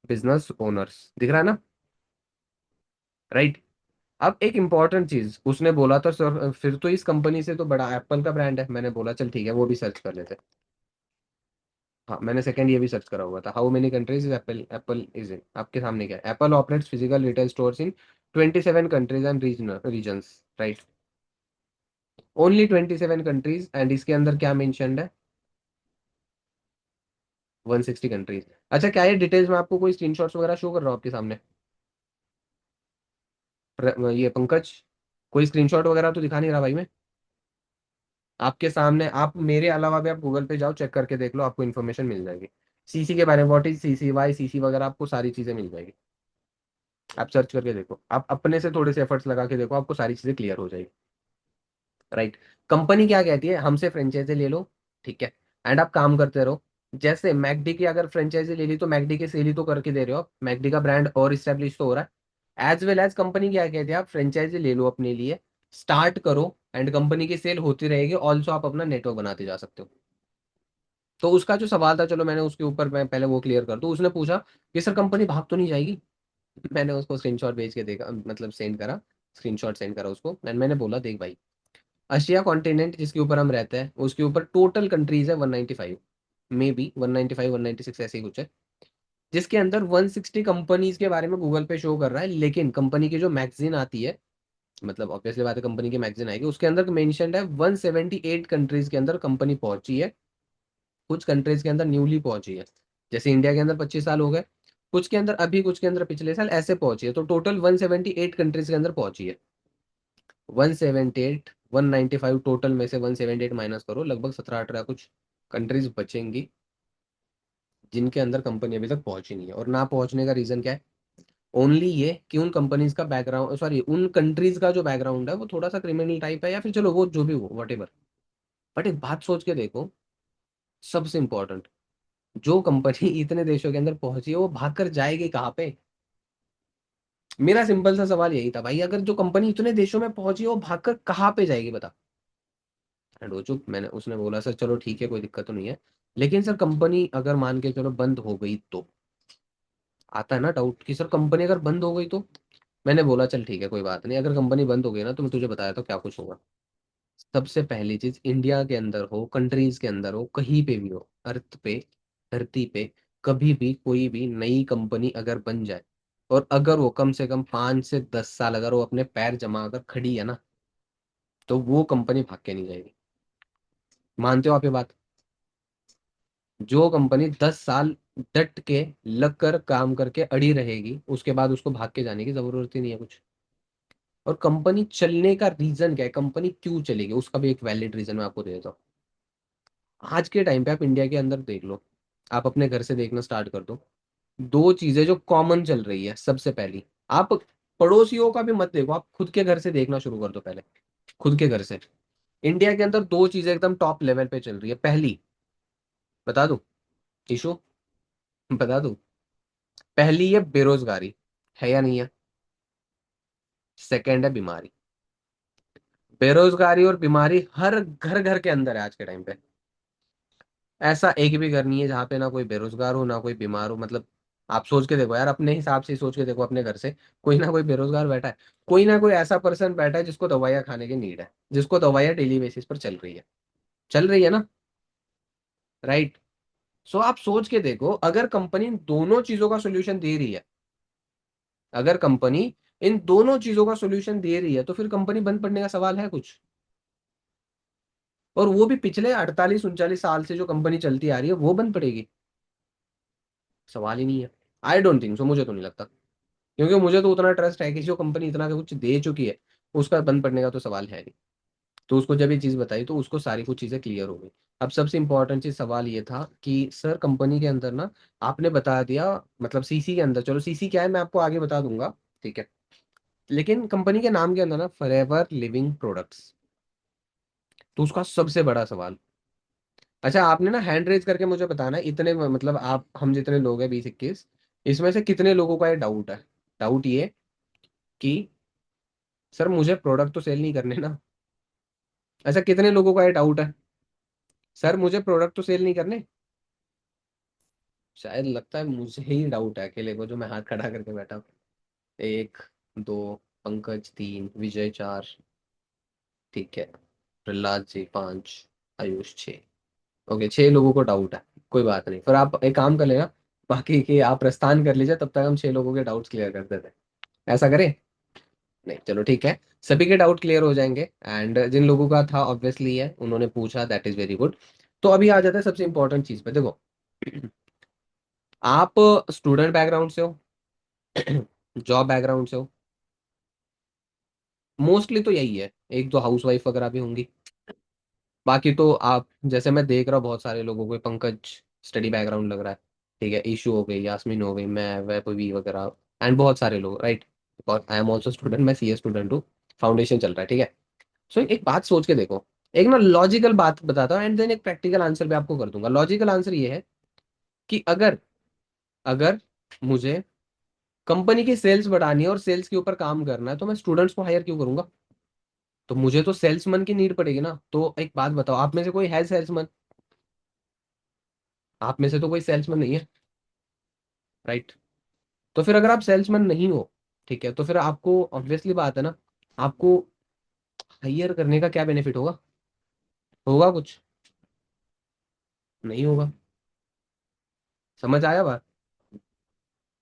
बिजनेस ओनर्स दिख रहा है ना, राइट। अब एक इंपॉर्टेंट चीज उसने बोला था सर, फिर तो इस कंपनी से तो बड़ा एप्पल का ब्रांड है। मैंने बोला चल ठीक है वो भी सर्च कर लेते। हाँ, मैंने सेकंड ये भी सर्च करा हुआ था, how many countries is Apple Apple is in. आपके सामने क्या है, Apple operates physical retail stores in 27 countries and regions, right. Only 27 countries, and इसके अंदर क्या मेंशन्ड है, 160 कंट्रीज। अच्छा, क्या ये डिटेल्स में आपको कोई स्क्रीनशॉट्स वगैरह शो कर रहा हूँ आपके सामने? ये पंकज, कोई स्क्रीनशॉट वगैरह तो दिखा नहीं रहा भाई मैं आपके सामने। आप मेरे अलावा भी आप गूगल पे जाओ, चेक करके देख लो, आपको इन्फॉर्मेशन मिल जाएगी सीसी के बारे में, what is CC, why CC वगैरह, आपको सारी चीजें मिल जाएगी। आप सर्च करके देखो, आप अपने से थोड़े से एफर्ट्स लगा के देखो, आपको सारी चीजें क्लियर हो जाएगी, राइट। कंपनी क्या कहती है, हमसे फ्रेंचाइजी ले लो, ठीक है, एंड आप काम करते रहो। जैसे मैकडी की अगर फ्रेंचाइजी ले ली तो मैकडी के सेल ही तो करके दे रहे हो आप, मैकडी का ब्रांड और इस्टेब्लिश तो हो रहा है। एज वेल एज कंपनी क्या कहती है, आप फ्रेंचाइजी ले लो अपने लिए, स्टार्ट करो, एंड कंपनी की सेल होती रहेगी, ऑल्सो आप अपना नेटवर्क बनाते जा सकते हो। तो उसका जो सवाल था, चलो मैंने उसके ऊपर मैं पहले वो क्लियर कर दूं। उसने पूछा कि सर कंपनी भाग तो नहीं जाएगी। मैंने उसको स्क्रीनशॉट भेज के देखा, मतलब सेंड करा, स्क्रीनशॉट सेंड करा उसको, एंड मैंने बोला देख भाई, एशिया कॉन्टिनेंट जिसके ऊपर हम रहते हैं उसके ऊपर टोटल कंट्रीज है 195, मे बी 195 196 ऐसे ही कुछ है, जिसके अंदर 160 कंपनीज के बारे में गूगल पे शो कर रहा है। लेकिन कंपनी की जो मैगजीन आती है, मतलब ऑब्वियसली बात है कंपनी की मैगजीन आएगी, उसके अंदर मेंशन्ड है 178 कंट्रीज के अंदर कंपनी पहुंची है। कुछ कंट्रीज के अंदर न्यूली पहुंची है, जैसे इंडिया के अंदर 25 साल हो गए, कुछ के अंदर अभी, कुछ के अंदर पिछले साल, ऐसे पहुंची है। तो टोटल 178 कंट्रीज के अंदर पहुंची है। 178, 195 टोटल में से 178 माइनस करो, लगभग 17-18 कुछ कंट्रीज बचेंगी जिनके अंदर कंपनी अभी तक पहुंची नहीं है। और ना पहुंचने का रीजन क्या है, ओनली ये कि उन कंपनीज का बैकग्राउंड, सॉरी उन कंट्रीज का जो बैकग्राउंड है वो थोड़ा सा क्रिमिनल टाइप है, या फिर चलो वो जो भी हो वट एवर। बट एक बात सोच के देखो, सबसे इंपॉर्टेंट, जो कंपनी इतने देशों के अंदर पहुंची है वो भागकर जाएगी कहाँ पे? मेरा सिंपल सा सवाल यही था भाई, अगर जो कंपनी इतने देशों में पहुंची है वो भागकर कहाँ पे जाएगी बता। एंड वो चुप, मैंने, उसने बोला सर चलो ठीक है कोई दिक्कत तो नहीं है, लेकिन सर कंपनी अगर मान के चलो बंद हो गई तो, आता है ना डाउट कि सर कंपनी अगर बंद हो गई तो। मैंने बोला चल ठीक है कोई बात नहीं, अगर कंपनी बंद हो गई ना तो मैं तुझे बताया तो क्या कुछ होगा। सबसे पहली चीज, इंडिया के अंदर हो, कंट्रीज के अंदर हो, कहीं पे भी हो, अर्थ पे, धरती पे, कभी भी कोई भी नई कंपनी अगर बन जाए, और अगर वो कम से कम 5 से 10 साल अगर वो अपने पैर जमा कर खड़ी है ना, तो वो कंपनी भाग के नहीं जाएगी। मानते हो आप ये बात? जो कंपनी 10 साल डट के लग कर काम करके अड़ी रहेगी, उसके बाद उसको भाग के जाने की जरूरत ही नहीं है कुछ। और कंपनी चलने का रीजन क्या है, कंपनी क्यों चलेगी, उसका भी एक वैलिड रीजन मैं आपको दे देता हूँ। आज के टाइम पे आप इंडिया के अंदर देख लो, आप अपने घर से देखना स्टार्ट कर दो, दो चीजें जो कॉमन चल रही है। सबसे पहली, आप पड़ोसियों का भी मत देखो, आप खुद के घर से देखना शुरू कर दो पहले, खुद के घर से। इंडिया के अंदर दो चीजें एकदम टॉप लेवल पे चल रही है। पहली, बता दूं इशू, बता दूं, पहली है बेरोजगारी, है या नहीं है? सेकंड है बीमारी। बेरोजगारी और बीमारी हर घर घर के अंदर है आज के टाइम पे। ऐसा एक भी घर नहीं है जहाँ पे ना कोई बेरोजगार हो ना कोई बीमार हो, मतलब आप सोच के देखो यार, अपने हिसाब से ही सोच के देखो, अपने घर से कोई ना कोई बेरोजगार बैठा है, कोई ना कोई ऐसा पर्सन बैठा है जिसको दवाइयाँ खाने की नीड है, जिसको दवाइयाँ डेली बेसिस पर चल रही है, चल रही है ना, राइट। सो आप सोच के देखो, अगर कंपनी इन दोनों चीजों का सोल्यूशन दे रही है, अगर कंपनी इन दोनों चीजों का सोल्यूशन दे रही है, तो फिर कंपनी बंद पड़ने का सवाल है कुछ? और वो भी पिछले 48-39 साल से जो कंपनी चलती आ रही है वो बंद पड़ेगी? सवाल ही नहीं है। आई डोंट थिंक सो, मुझे तो नहीं लगता, क्योंकि मुझे तो उतना ट्रस्ट है कि जो कंपनी इतना कुछ दे चुकी है, उसका बंद पड़ने का तो सवाल है नहीं। तो उसको जब ये चीज़ बताई तो उसको सारी कुछ चीज़ें क्लियर हो गई। अब सबसे इंपॉर्टेंट चीज सवाल ये था कि सर कंपनी के अंदर ना, आपने बता दिया, मतलब सीसी के अंदर, चलो सीसी क्या है मैं आपको आगे बता दूंगा, ठीक है। लेकिन कंपनी के नाम के अंदर ना फॉरएवर लिविंग प्रोडक्ट्स, तो उसका सबसे बड़ा सवाल। अच्छा आपने ना हैंड रेज करके मुझे बताना इतने मतलब आप हम जितने लोग हैं 20-21, इसमें से कितने लोगों का ये डाउट है। डाउट ये कि सर मुझे प्रोडक्ट तो सेल नहीं करने ना। अच्छा कितने लोगों का ये डाउट है, सर मुझे प्रोडक्ट तो सेल नहीं करने। शायद लगता है मुझे ही डाउट है अकेले को, जो मैं हाथ खड़ा करके बैठा हूँ। एक, दो, पंकज तीन, विजय चार, ठीक है, प्रहलाद जी पांच, आयुष छः। ओके 6 लोगों को डाउट है। कोई बात नहीं, फिर आप एक काम कर लेना, बाकी के आप प्रस्थान कर लीजिए, तब तक हम 6 लोगों के डाउट्स क्लियर कर देते हैं। ऐसा करें? नहीं चलो ठीक है, सभी के डाउट क्लियर हो जाएंगे। एंड जिन लोगों का था ऑब्वियसली है, उन्होंने पूछा, दैट इज वेरी गुड। तो अभी आ जाता है सबसे इंपॉर्टेंट चीज पे। देखो आप स्टूडेंट बैकग्राउंड से हो, जॉब बैकग्राउंड से हो, मोस्टली तो यही है, एक दो हाउस वाइफ वगैरह भी होंगी। बाकी तो आप जैसे मैं देख रहा हूँ बहुत सारे लोगों को, पंकज स्टडी बैकग्राउंड लग रहा है, ठीक है, ईशू हो गई, यास्मीन हो गई, मैं वैभवी वगैरह, एंड बहुत सारे लोग, राइट। और आई एम ऑल्सो स्टूडेंट, मैं सीए स्टूडेंट हूँ, फाउंडेशन चल रहा है, ठीक है। सो एक बात सोच के देखो, एक ना लॉजिकल बात बताता हूँ एंड देन एक प्रैक्टिकल आंसर भी आपको कर दूंगा। लॉजिकल आंसर ये है कि अगर अगर मुझे कंपनी की सेल्स बढ़ानी है और सेल्स के ऊपर काम करना है, तो मैं स्टूडेंट्स को हायर क्यों करूंगा? तो मुझे तो सेल्समैन की नीड पड़ेगी ना। तो एक बात बताओ, आप में से कोई है सेल्समैन? आप में से तो कोई सेल्समैन नहीं है, राइट। तो फिर अगर आप सेल्समैन नहीं हो, ठीक है, तो फिर आपको ऑब्वियसली बात है ना, आपको हायर करने का क्या बेनिफिट होगा? होगा कुछ? नहीं होगा। समझ आया बात?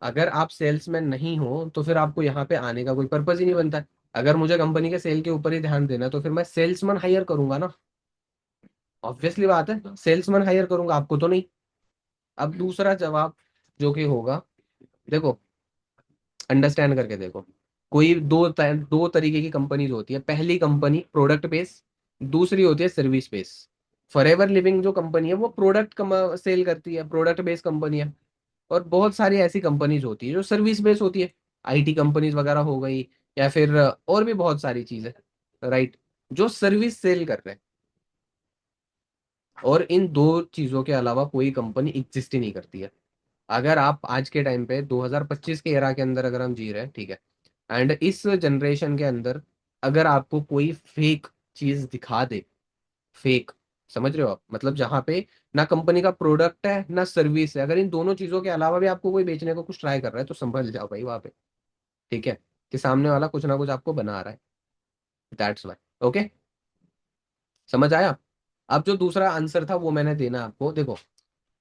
अगर आप सेल्समैन नहीं हो तो फिर आपको यहाँ पे आने का कोई पर्पज ही नहीं बनता है। अगर मुझे कंपनी के सेल के ऊपर ही ध्यान देना है, तो फिर मैं सेल्समैन हायर करूंगा ना। ऑब्वियसली बात है, सेल्समैन हायर करूंगा, आपको तो नहीं। अब दूसरा जवाब जो कि होगा, देखो अंडरस्टैंड करके देखो, कोई दो तरीके की कंपनीज होती है। पहली कंपनी प्रोडक्ट बेस, दूसरी होती है सर्विस बेस। फॉरएवर लिविंग जो कंपनी है वो प्रोडक्ट सेल करती है, प्रोडक्ट बेस्ड कंपनी है। और बहुत सारी ऐसी कंपनीज होती है जो सर्विस बेस्ड होती है, आईटी कंपनीज वगैरह हो गई, या फिर और भी बहुत सारी चीजें, राइट, जो सर्विस सेल कर रहे हैं। और इन दो चीजों के अलावा कोई कंपनी एग्जिस्ट ही नहीं करती है। अगर आप आज के टाइम पे 2025 के एरा के अंदर अगर हम जी रहे हैं, ठीक है, एंड इस जनरेशन के अंदर अगर आपको कोई फेक चीज दिखा दे, फेक, समझ रहे हो आप, मतलब जहां पे ना कंपनी का प्रोडक्ट है ना सर्विस है, अगर इन दोनों चीजों के अलावा भी आपको कोई बेचने को कुछ ट्राई कर रहा है, तो संभल जाओ भाई वहां पे, ठीक है, कि सामने वाला कुछ ना कुछ आपको बना रहा है। That's why. ओके, समझ आया? अब जो दूसरा आंसर था वो मैंने देना आपको। देखो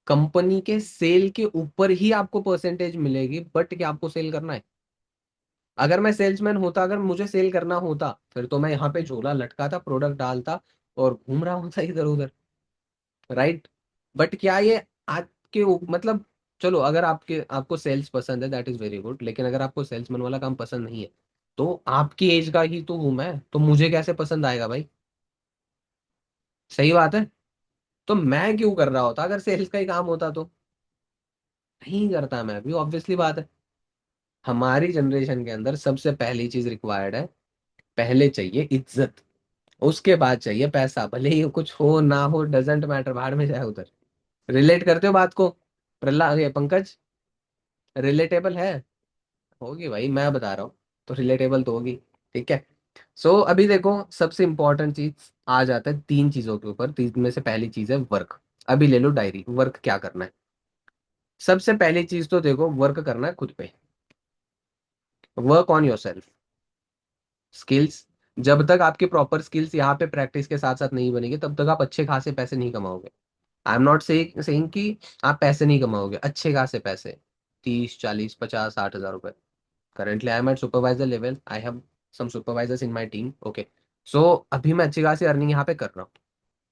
कंपनी के सेल के ऊपर ही आपको परसेंटेज मिलेगी, बट क्या आपको सेल करना है? अगर मैं सेल्समैन होता, अगर मुझे सेल करना होता, फिर तो मैं यहाँ पे झोला लटकाता, प्रोडक्ट डालता और घूम रहा होता इधर उधर, राइट। बट क्या ये आज के मतलब, चलो अगर आपको सेल्स पसंद है, दैट इज वेरी गुड, लेकिन अगर आपको सेल्समैन वाला काम पसंद नहीं है, तो आपकी एज का ही तो हूं मैं, तो मुझे कैसे पसंद आएगा भाई? सही बात है। तो मैं क्यों कर रहा होता अगर सेल्स का ही काम होता तो? नहीं करता मैं भी, ऑब्वियसली बात है। हमारी जनरेशन के अंदर सबसे पहली चीज रिक्वायर्ड है, पहले चाहिए इज्जत, उसके बाद चाहिए पैसा, भले ही कुछ हो ना हो डजेंट मैटर, भाड़ में जाए उधर। रिलेट करते हो बात को? प्रहलाद, ये पंकज, रिलेटेबल है? होगी भाई, मैं बता रहा हूँ, तो रिलेटेबल तो होगी, ठीक है। सो अभी देखो सबसे इंपॉर्टेंट चीज आ जाता है तीन चीजों के ऊपर, तीन में से पहली चीज है वर्क। अभी ले लो डायरी, वर्क क्या करना है। सबसे पहली चीज तो देखो, वर्क करना है खुद पे, work on your self, skills. जब तक आपकी प्रॉपर स्किल्स यहाँ पे प्रैक्टिस के साथ साथ नहीं बनेगी, तब तक आप अच्छे खासे पैसे नहीं कमाओगे। आई एम नॉट सेइंग कि आप पैसे नहीं कमाओगे, अच्छे खासे पैसे, 30, 40, 50, 60 हज़ार रुपए। Currently, I am at supervisor level. I have some supervisors in my team. Okay. So अभी मैं अच्छी खासी अर्निंग यहाँ पे कर रहा हूँ,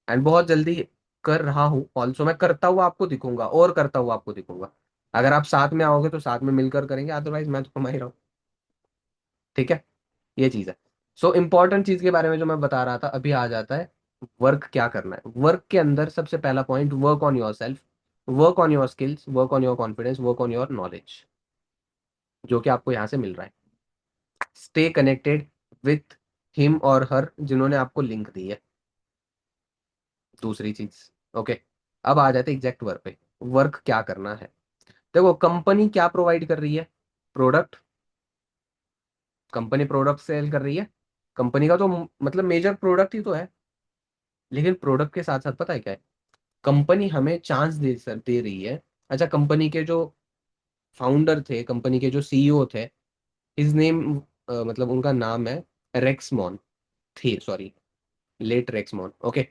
एंड बहुत जल्दी कर रहा हूँ ऑल्सो। मैं करता हुआ आपको दिखूंगा और करता हुआ आपको दिखूंगा। अगर आप साथ में आओगे तो साथ में मिलकर करेंगे, अदरवाइज मैं तो कमा ही रहा हूँ, ठीक है। ये चीज है। सो इंपॉर्टेंट चीज के बारे में जो मैं बता रहा था, अभी आ जाता है वर्क क्या करना है। वर्क के अंदर सबसे पहला point, work on your self, work on your skills, work on your confidence, work on your knowledge, जो कि आपको यहाँ से मिल रहा है। स्टे कनेक्टेड विथ हिम और हर जिन्होंने आपको लिंक दी है। दूसरी चीज। ओके। अब आ जाते एग्जैक्ट वर्क पे। वर्क क्या करना है? देखो, कंपनी क्या प्रोवाइड कर रही है? प्रोडक्ट। कंपनी प्रोडक्ट सेल कर रही है। कंपनी का तो मतलब मेजर प्रोडक्ट ही तो है। लेकिन प्रोडक्ट के साथ साथ पता है क्या है? कंपनी हमें चांस दे रही है। अच्छा, कंपनी के जो फाउंडर थे, कंपनी के जो सीईओ थे, हिज नेम, मतलब उनका नाम है रेक्समॉन, थी सॉरी, लेट रेक्समॉन। ओके।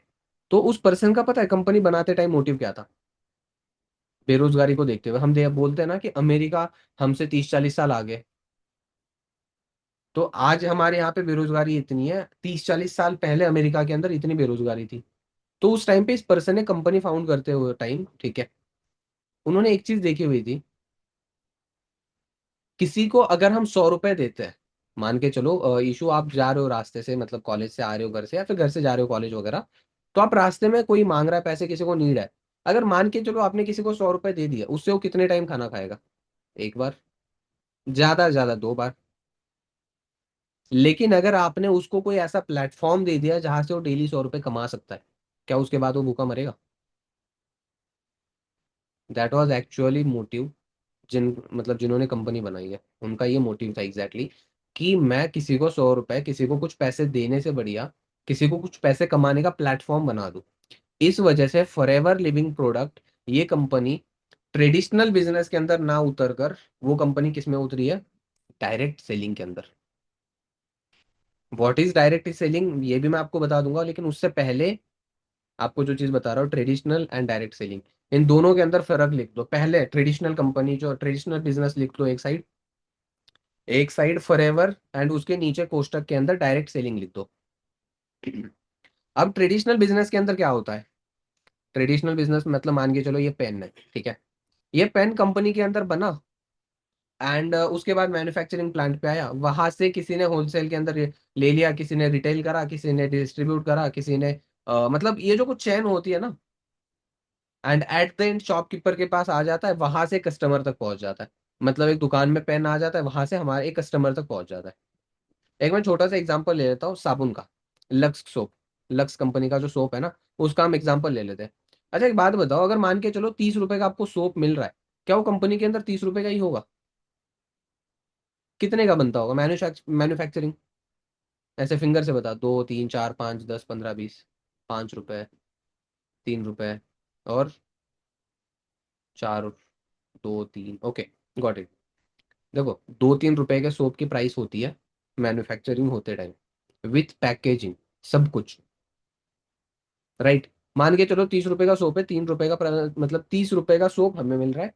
तो उस पर्सन का पता है कंपनी बनाते टाइम मोटिव क्या था? बेरोजगारी को देखते हुए हम बोलते हैं ना कि अमेरिका हमसे 30-40 साल आगे। तो आज हमारे यहाँ पे बेरोजगारी इतनी है, 30-40 साल पहले अमेरिका के अंदर इतनी बेरोजगारी थी। तो उस टाइम पे इस पर्सन ने कंपनी फाउंड करते हुए टाइम, ठीक है, उन्होंने एक चीज देखी हुई थी। किसी को अगर हम 100 रुपए देते हैं, मान के चलो ईशु आप जा रहे हो रास्ते से, मतलब कॉलेज से आ रहे हो घर से, या फिर घर से जा रहे हो कॉलेज वगैरह, तो आप रास्ते में कोई मांग रहा है पैसे, किसी को नीड है। अगर मान के चलो आपने किसी को 100 रुपए दे दिया, उससे वो कितने टाइम खाना खाएगा? एक बार, ज्यादा से ज्यादा 2 बार। लेकिन अगर आपने उसको कोई ऐसा प्लेटफॉर्म दे दिया जहां से वो डेली 100 रुपए कमा सकता है, क्या उसके बाद वो भूखा मरेगा? That was actually motive. जिन्होंने कंपनी बनाई है उनका ये मोटिव था एग्जैक्टली exactly, कि मैं किसी को 100 रुपए, किसी को कुछ पैसे देने से बढ़िया किसी को कुछ पैसे कमाने का प्लेटफॉर्म बना दूं। इस वजह से फॉरएवर लिविंग प्रोडक्ट, ये कंपनी ट्रेडिशनल बिजनेस के अंदर ना उतर कर, वो कंपनी किस में उतरी है? डायरेक्ट सेलिंग के अंदर। व्हाट इज डायरेक्ट सेलिंग ये भी मैं आपको बता दूंगा, लेकिन उससे पहले आपको जो चीज बता रहा हूँ, ट्रेडिशनल एंड डायरेक्ट सेलिंग, इन दोनों के अंदर फर्क लिख दो। पहले ट्रेडिशनल कंपनी, जो ट्रेडिशनल बिजनेस लिख दो एक साइड, एक साइड फॉरएवर, एंड उसके नीचे कोष्टक के अंदर डायरेक्ट सेलिंग लिख दो। अब ट्रेडिशनल बिजनेस के अंदर क्या होता है? ट्रेडिशनल बिजनेस मतलब मान के चलो ये पेन है, ठीक है, ये पेन कंपनी के अंदर बना, एंड उसके बाद मैन्युफैक्चरिंग प्लांट पे आया, वहां से किसी ने होलसेल के अंदर ले लिया, किसी ने रिटेल करा, किसी ने डिस्ट्रीब्यूट करा, किसी ने मतलब ये जो कुछ चैन होती है ना, and at the end shopkeeper के पास आ जाता है, वहां से कस्टमर तक पहुंच जाता है। मतलब एक दुकान में पेन आ जाता है, वहां से हमारे एक कस्टमर तक पहुंच जाता है। एक मैं छोटा सा एग्जांपल ले लेता हूँ साबुन का। लक्स सोप, लक्स कंपनी का जो सोप है ना, उसका हम एग्जांपल ले लेते हैं। अच्छा, एक बात बताओ, अगर मान के चलो 30 रुपए का आपको सोप मिल रहा है, क्या वो कंपनी के अंदर 30 रुपए का ही होगा? कितने का बनता होगा मैन्युफैक्चरिंग? ऐसे फिंगर से बता, 2, 3, 4, 5, 10, 15, 20। 5 रुपए, 3 रुपए, और 4, 2, 3, ओके, गॉट इट। देखो, 2-3 रुपए के सोप की प्राइस होती है मैन्युफैक्चरिंग होते टाइम, विथ पैकेजिंग, सब कुछ, राइट। मान के चलो 30 रुपए का सोप है, 3 रुपए का मतलब 30 रुपए का सोप हमें मिल रहा है,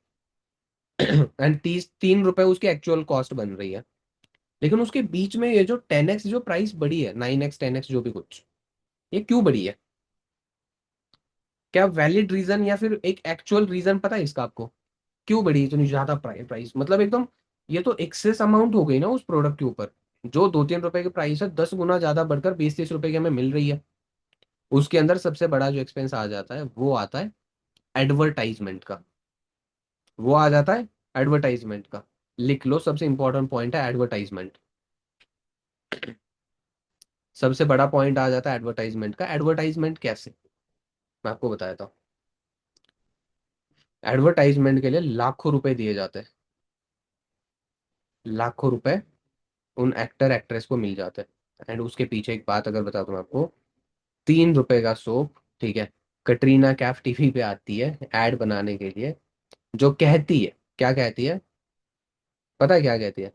एंड 3 रुपए उसकी एक्चुअल कॉस्ट बन रही है। लेकिन उसके बीच में ये जो 10x जो प्राइस बढ़ी है, 9x 10x जो भी कुछ, ये क्यों बढ़ी है? क्या वैलिड रीजन या फिर एक एक्चुअल रीजन पता है इसका आपको? क्यों बढ़ी इतनी ज्यादा प्राइस, मतलब एकदम, ये तो एक्सेस अमाउंट हो गई ना उस प्रोडक्ट के ऊपर। जो 2-3 रुपए की प्राइस है, 10 गुना ज्यादा बढ़कर 20-30 रुपए की हमें मिल रही है। उसके अंदर सबसे बड़ा जो एक्सपेंस आ जाता है, वो आता है एडवर्टाइजमेंट का। वो आ जाता है एडवर्टाइजमेंट का। लिख लो, सबसे इंपॉर्टेंट पॉइंट है एडवर्टाइजमेंट। सबसे बड़ा पॉइंट आ जाता है एडवर्टाइजमेंट का। एडवर्टाइजमेंट कैसे? मैं आपको बताया था। एडवर्टाइजमेंट के लिए लाखों रुपए दिए जाते हैं। लाखों रुपए उन एक्टर एक्ट्रेस को मिल जाते हैं। एंड उसके पीछे एक बात अगर बता दूं आपको, 3 रुपए का सोप, ठीक है, कटरीना कैफ टीवी पे आती है एड बनाने के लिए, जो कहती है, क्या कहती है? पता है क्या कहती है?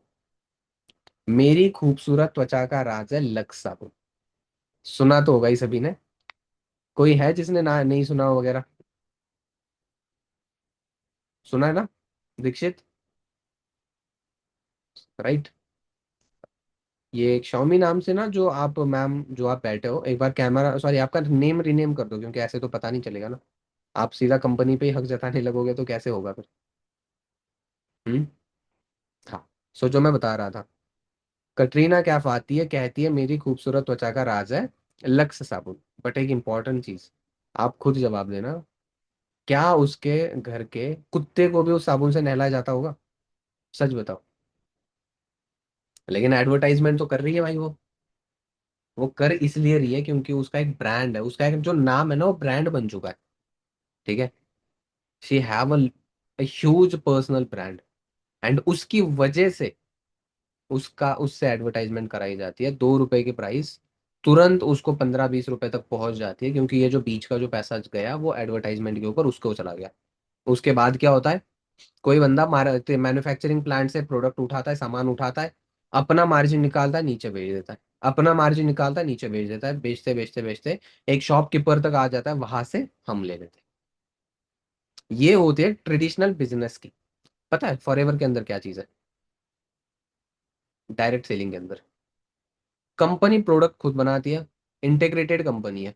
मेरी खूबसूरत त्वचा का राज है लक्स साबुन। सुना तो होगा ही सभी ने। कोई है जिसने ना नहीं सुना हो वगैरह? सुना है ना? दीक्षित, राइट। ये एक Xiaomi नाम से ना, जो आप मैम, जो आप बैठे हो, एक बार कैमरा, सॉरी, आपका नेम रीनेम कर दो, क्योंकि ऐसे तो पता नहीं चलेगा ना। आप सीधा कंपनी पे ही हक जताने लगोगे तो कैसे होगा फिर? हम्म। हाँ। सो जो मैं बता रहा था, कटरीना कैफ आती है, कहती है मेरी खूबसूरत त्वचा का राज है लक्स साबुन। बट एक इंपॉर्टेंट चीज, आप खुद जवाब देना, क्या उसके घर के कुत्ते को भी उस साबुन से नहलाया जाता होगा? सच बताओ। लेकिन एडवर्टाइजमेंट तो कर रही है भाई वो कर इसलिए रही है क्योंकि उसका एक ब्रांड है, उसका एक जो नाम है ना वो ब्रांड बन चुका है। ठीक है। She have a huge personal brand, and उसकी वजह से उसका उससे एडवर्टाइजमेंट कराई जाती है। 2 रुपए की प्राइस तुरंत उसको 15-20 रुपए तक पहुंच जाती है, क्योंकि ये जो बीच का जो पैसा गया वो एडवर्टाइजमेंट के ऊपर उसको चला गया। उसके बाद क्या होता है, कोई बंदा मैन्युफैक्चरिंग प्लांट से प्रोडक्ट उठाता है, सामान उठाता है, अपना मार्जिन निकालता है, नीचे बेच देता है, अपना मार्जिन निकालता है, नीचे बेच देता है, बेचते बेचते बेचते एक शॉपकीपर तक आ जाता है, वहां से हम ले लेते हैं। ये होती है ट्रेडिशनल बिजनेस की। पता है फॉरएवर के अंदर क्या चीज है? डायरेक्ट सेलिंग के अंदर कंपनी प्रोडक्ट खुद बनाती है, इंटीग्रेटेड कंपनी है।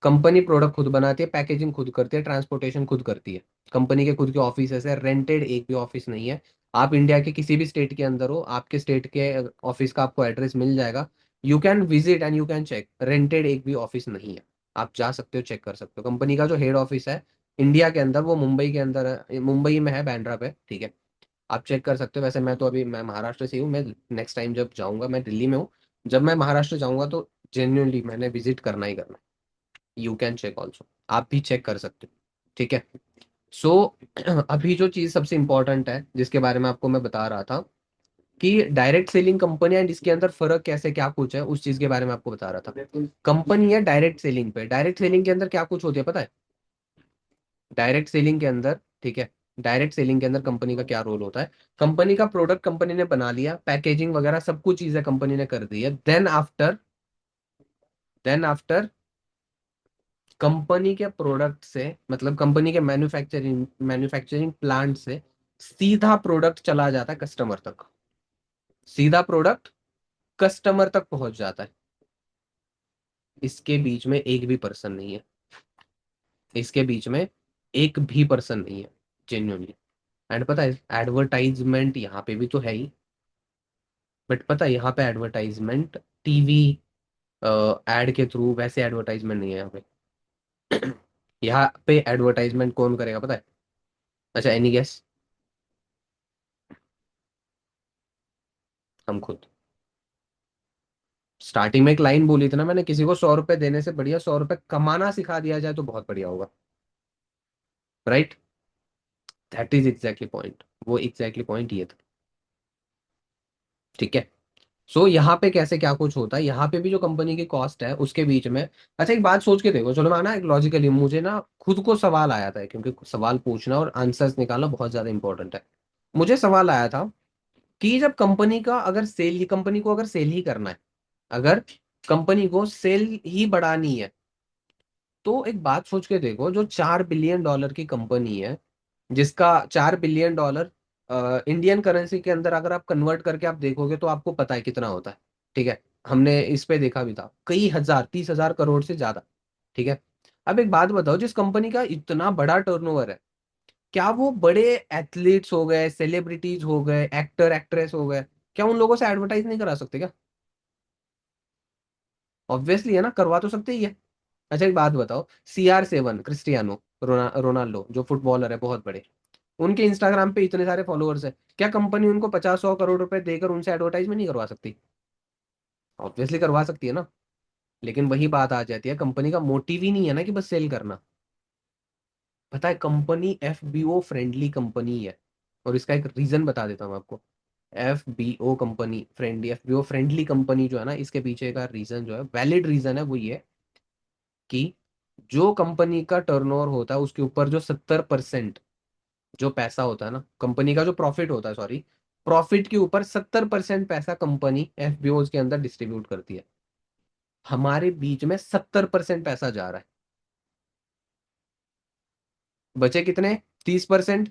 कंपनी प्रोडक्ट खुद बनाती है, पैकेजिंग खुद करती है, ट्रांसपोर्टेशन खुद करती है। कंपनी के खुद के ऑफिस है, रेंटेड एक भी ऑफिस नहीं है। आप इंडिया के किसी भी स्टेट के अंदर हो, आपके स्टेट के ऑफिस का आपको एड्रेस मिल जाएगा। You can visit and you can check, rented एक भी ऑफिस नहीं है। आप जा सकते हो, चेक कर सकते हो। कंपनी का जो हेड ऑफिस है इंडिया के अंदर वो मुंबई के अंदर है, मुंबई में है, बांद्रा पे। ठीक है। आप चेक कर सकते हो। वैसे मैं तो अभी मैं महाराष्ट्र से ही हूँ। मैं नेक्स्ट टाइम जब जाऊंगा, मैं दिल्ली में हूँ, जब मैं महाराष्ट्र जाऊंगा तो जेन्युइनली मैंने विजिट करना ही करना है। यू कैन चेक ऑल्सो, आप भी चेक कर सकते हो। ठीक है। सो अभी जो चीज सबसे इंपॉर्टेंट है जिसके बारे में आपको मैं बता रहा था कि डायरेक्ट सेलिंग कंपनी एंड इसके अंदर फर्क कैसे क्या कुछ है, उस चीज के बारे में आपको बता रहा था। कंपनी है डायरेक्ट सेलिंग पे, डायरेक्ट सेलिंग के अंदर क्या कुछ होती है पता है? डायरेक्ट सेलिंग के अंदर, ठीक है, डायरेक्ट सेलिंग के अंदर कंपनी का क्या रोल होता है? कंपनी का प्रोडक्ट कंपनी ने बना लिया, पैकेजिंग वगैरह सब कुछ चीजें कंपनी ने कर दी है। देन आफ्टर कंपनी के प्रोडक्ट से, मतलब कंपनी के मैन्युफैक्चरिंग प्लांट से सीधा प्रोडक्ट चला जाता है कस्टमर तक। सीधा प्रोडक्ट कस्टमर तक पहुंच जाता है। इसके बीच में एक भी पर्सन नहीं है। इसके बीच में एक भी पर्सन नहीं है, जेन्युइनली। एंड पता है एडवर्टाइजमेंट यहाँ पे भी तो है ही, बट पता है यहाँ पे एडवर्टाइजमेंट टीवी एड के थ्रू, वैसे एडवर्टाइजमेंट नहीं है यहाँ पे। यहाँ पे एडवर्टाइजमेंट कौन करेगा पता है? अच्छा, एनी गेस? हम खुद। स्टार्टिंग में एक लाइन बोली थी ना मैंने, किसी को 100 रुपए देने से बढ़िया 100 रुपए कमाना सिखा दिया जाए तो बहुत बढ़िया होगा। Right. That is exactly point, वो एग्जैक्टली पॉइंट ये था। ठीक है। सो यहाँ पे कैसे क्या कुछ होता है, यहाँ पे भी जो कंपनी की कॉस्ट है उसके बीच में। अच्छा एक बात सोच के देखो, चलो मैं ना एक लॉजिकली, मुझे ना खुद को सवाल आया था, क्योंकि सवाल पूछना और आंसर्स निकालना बहुत ज्यादा इंपॉर्टेंट है। मुझे सवाल आया था कि जब कंपनी को अगर सेल ही करना है, अगर कंपनी को सेल ही बढ़ानी है, तो एक बात सोच के देखो, जो $4 बिलियन की कंपनी है, जिसका $4 बिलियन इंडियन करेंसी के अंदर अगर आप कन्वर्ट करके आप देखोगे तो आपको पता है कितना होता है। ठीक है। हमने इस पे देखा भी था, कई हजार, 30,000 करोड़ से ज्यादा। ठीक है। अब एक बात बताओ, जिस कंपनी का इतना बड़ा टर्नओवर है, क्या वो बड़े एथलीट्स हो गए, सेलिब्रिटीज हो गए, एक्टर एक्ट्रेस हो गए, क्या उन लोगों से एडवर्टाइज नहीं करा सकते क्या? ऑब्वियसली है ना, करवा तो सकते ही है। अच्छा एक बात बताओ, CR7 क्रिस्टियानो रोनाल्डो जो फुटबॉलर है बहुत बड़े, उनके इंस्टाग्राम पे इतने सारे फॉलोअर्स है, क्या कंपनी उनको 50-100 करोड़ रुपए देकर उनसे एडवर्टाइजमेंट नहीं करवा सकती? ऑब्वियसली करवा सकती है ना। लेकिन वही बात आ जाती है, कंपनी का मोटिव ही नहीं है ना कि बस सेल करना। पता है कंपनी FBO फ्रेंडली कंपनी है, और इसका एक रीजन बता देता हूँ आपको। FBO फ्रेंडली कंपनी जो है ना, इसके पीछे का रीजन जो है, वैलिड रीजन है, वो ये कि जो कंपनी का टर्नओवर होता है उसके ऊपर जो 70% जो पैसा होता है ना, कंपनी का जो प्रॉफिट होता है, सॉरी, प्रॉफिट के ऊपर 70% पैसा कंपनी FBO के अंदर डिस्ट्रीब्यूट करती है। हमारे बीच में 70% पैसा जा रहा है, बचे कितने? 30%।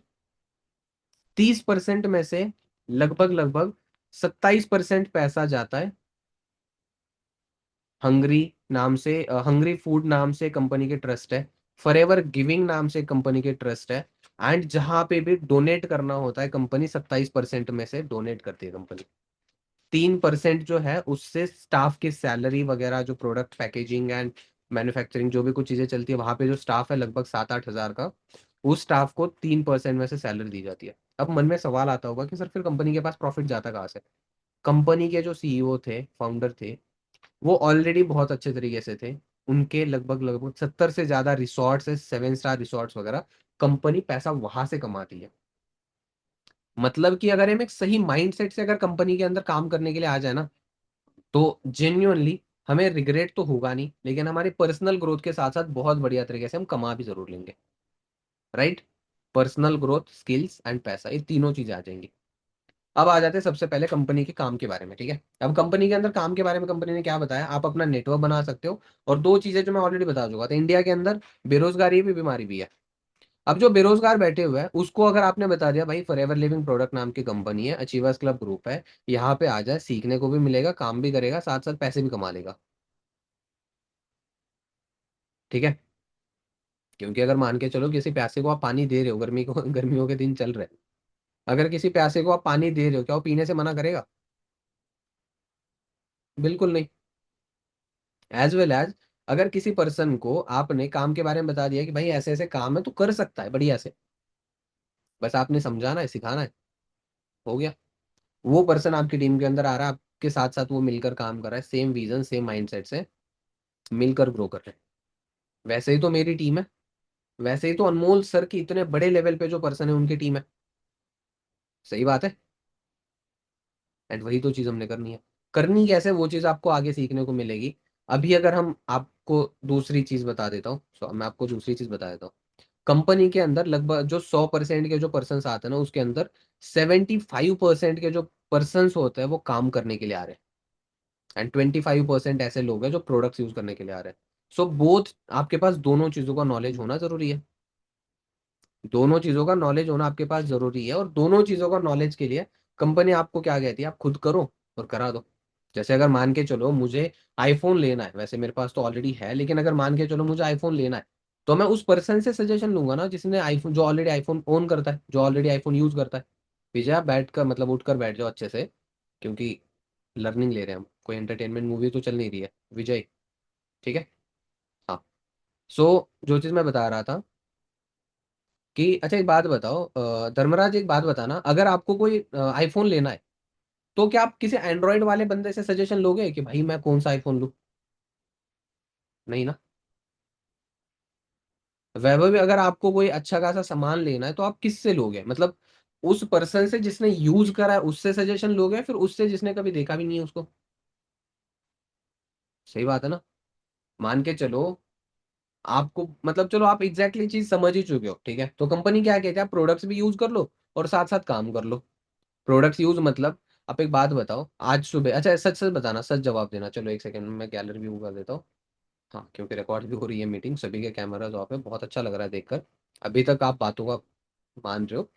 30% में से लगभग लगभग 27% पैसा जाता है हंगरी नाम से, हंगरी फूड नाम से कंपनी के ट्रस्ट है, फॉरएवर गिविंग नाम से कंपनी के ट्रस्ट है। एंड जहां पे भी डोनेट करना होता है, कंपनी 27% में से डोनेट करती है कंपनी। 3% जो है उससे स्टाफ की सैलरी वगैरह, जो प्रोडक्ट पैकेजिंग एंड मैन्युफैक्चरिंग जो भी कुछ चीजें चलती है वहां पे, जो स्टाफ है लगभग 7-8 हजार का, उस स्टाफ को 3% में से सैलरी दी जाती है। अब मन में सवाल आता होगा कि सर फिर कंपनी के पास प्रॉफिट जाता कहाँ से? कंपनी के जो सीईओ थे, फाउंडर थे, वो ऑलरेडी बहुत अच्छे तरीके से थे। उनके लगभग लगभग 70 से ज्यादा रिसोर्ट्स है, 7 स्टार रिसोर्ट्स वगैरह। कंपनी पैसा वहां से कमाती है। मतलब कि अगर हम एक सही माइंडसेट से अगर कंपनी के अंदर काम करने के लिए आ जाए ना, तो जेन्युइनली हमें रिग्रेट तो होगा नहीं, लेकिन हमारी पर्सनल ग्रोथ के साथ साथ बहुत बढ़िया तरीके से हम कमा भी जरूर लेंगे। Right. Personal growth, skills and पैसा, ये तीनों चीजें आ जाएंगी। अब आ जाते हैं सबसे पहले कंपनी के काम के बारे में। ठीक है, अब कंपनी के अंदर काम के बारे में कंपनी ने क्या बताया, आप अपना नेटवर्क बना सकते हो। और दो चीजें जो मैं ऑलरेडी बता चुका था, इंडिया के अंदर बेरोजगारी भी, बीमारी भी है। अब जो बेरोजगार बैठे हुए हैं उसको अगर आपने बता दिया भाई फॉरएवर लिविंग प्रोडक्ट नाम की कंपनी है, अचीवर्स क्लब ग्रुप है, यहाँ पे आ जाए, सीखने को भी मिलेगा, काम भी करेगा, साथ साथ पैसे भी कमा लेगा। ठीक है। क्योंकि अगर मान के चलो किसी प्यासे को आप पानी दे रहे हो, गर्मी को गर्मियों के दिन चल रहे हैं, अगर किसी प्यासे को आप पानी दे रहे हो, क्या वो पीने से मना करेगा? बिल्कुल नहीं। एज वेल एज, अगर किसी पर्सन को आपने काम के बारे में बता दिया कि भाई ऐसे ऐसे काम है तो कर सकता है बढ़िया से, बस आपने समझाना है, सिखाना है, हो गया। वो पर्सन आपकी टीम के अंदर आ रहा है, आपके साथ साथ वो मिलकर काम कर रहा है, सेम विजन सेम माइंडसेट से मिलकर ग्रो कर रहे हैं। वैसे ही तो मेरी टीम है, वैसे ही तो अनमोल सर की इतने बड़े लेवल पे जो पर्सन है उनकी टीम है। सही बात है। एंड वही तो चीज हमने करनी है। करनी कैसे, वो चीज आपको आगे सीखने को मिलेगी। अभी अगर हम आपको दूसरी चीज बता देता हूँ, मैं आपको दूसरी चीज बता देता हूँ। कंपनी के अंदर लगभग जो 100% के जो पर्सन आते हैं ना, उसके अंदर 75% के जो पर्सन होते हैं वो काम करने के लिए आ रहे हैं। एंड 25% ऐसे लोग हैं जो प्रोडक्ट्स यूज करने के लिए आ रहे हैं। सो बोथ, आपके पास दोनों चीजों का नॉलेज होना जरूरी है। दोनों चीजों का नॉलेज होना आपके पास जरूरी है, और दोनों चीजों का नॉलेज के लिए कंपनी आपको क्या कहती है, आप खुद करो और करा दो। जैसे अगर मान के चलो मुझे आईफोन लेना है, वैसे मेरे पास तो ऑलरेडी है, लेकिन अगर मान के चलो मुझे आईफोन लेना है, तो मैं उस पर्सन से सजेशन लूंगा ना जिसने आईफोन, जो ऑलरेडी आईफोन ओन करता है, जो ऑलरेडी आईफोन यूज करता है। विजय आप बैठ कर, मतलब उठ कर बैठ जाओ अच्छे से, क्योंकि लर्निंग ले रहे हैं हम, कोई एंटरटेनमेंट मूवी तो चल नहीं रही है विजय। ठीक है। हाँ। जो चीज मैं बता रहा था कि, अच्छा एक बात बताओ धर्मराज, एक बात बताना, अगर आपको कोई आईफोन लेना है, तो क्या आप किसी एंड्रॉइड वाले बंदे से सजेशन लोगे कि भाई मैं कौन सा आईफोन लूं? नहीं ना। वैभव भी, अगर आपको कोई अच्छा खासा सामान लेना है तो आप किससे लोगे, मतलब उस पर्सन से जिसने यूज करा है उससे सजेशन लोगे, फिर उससे जिसने कभी देखा भी नहीं है उसको? सही बात है ना। मान के चलो आपको, मतलब चलो आप एग्जैक्टली चीज समझ ही चुके हो, ठीक है, तो कंपनी क्या कहती है, आप प्रोडक्ट्स भी यूज कर लो और साथ साथ काम कर लो। प्रोडक्ट्स यूज मतलब, आप एक बात बताओ, आज सुबह, अच्छा सच सच बताना, सच जवाब देना, चलो एक सेकंड में मैं गैलरी व्यू कर देता हूँ। हाँ, क्योंकि रिकॉर्ड भी हो रही है मीटिंग, सभी के कैमराज ऑफ है, बहुत अच्छा लग रहा है देखकर। अभी तक आप बातों का मान रहे हो,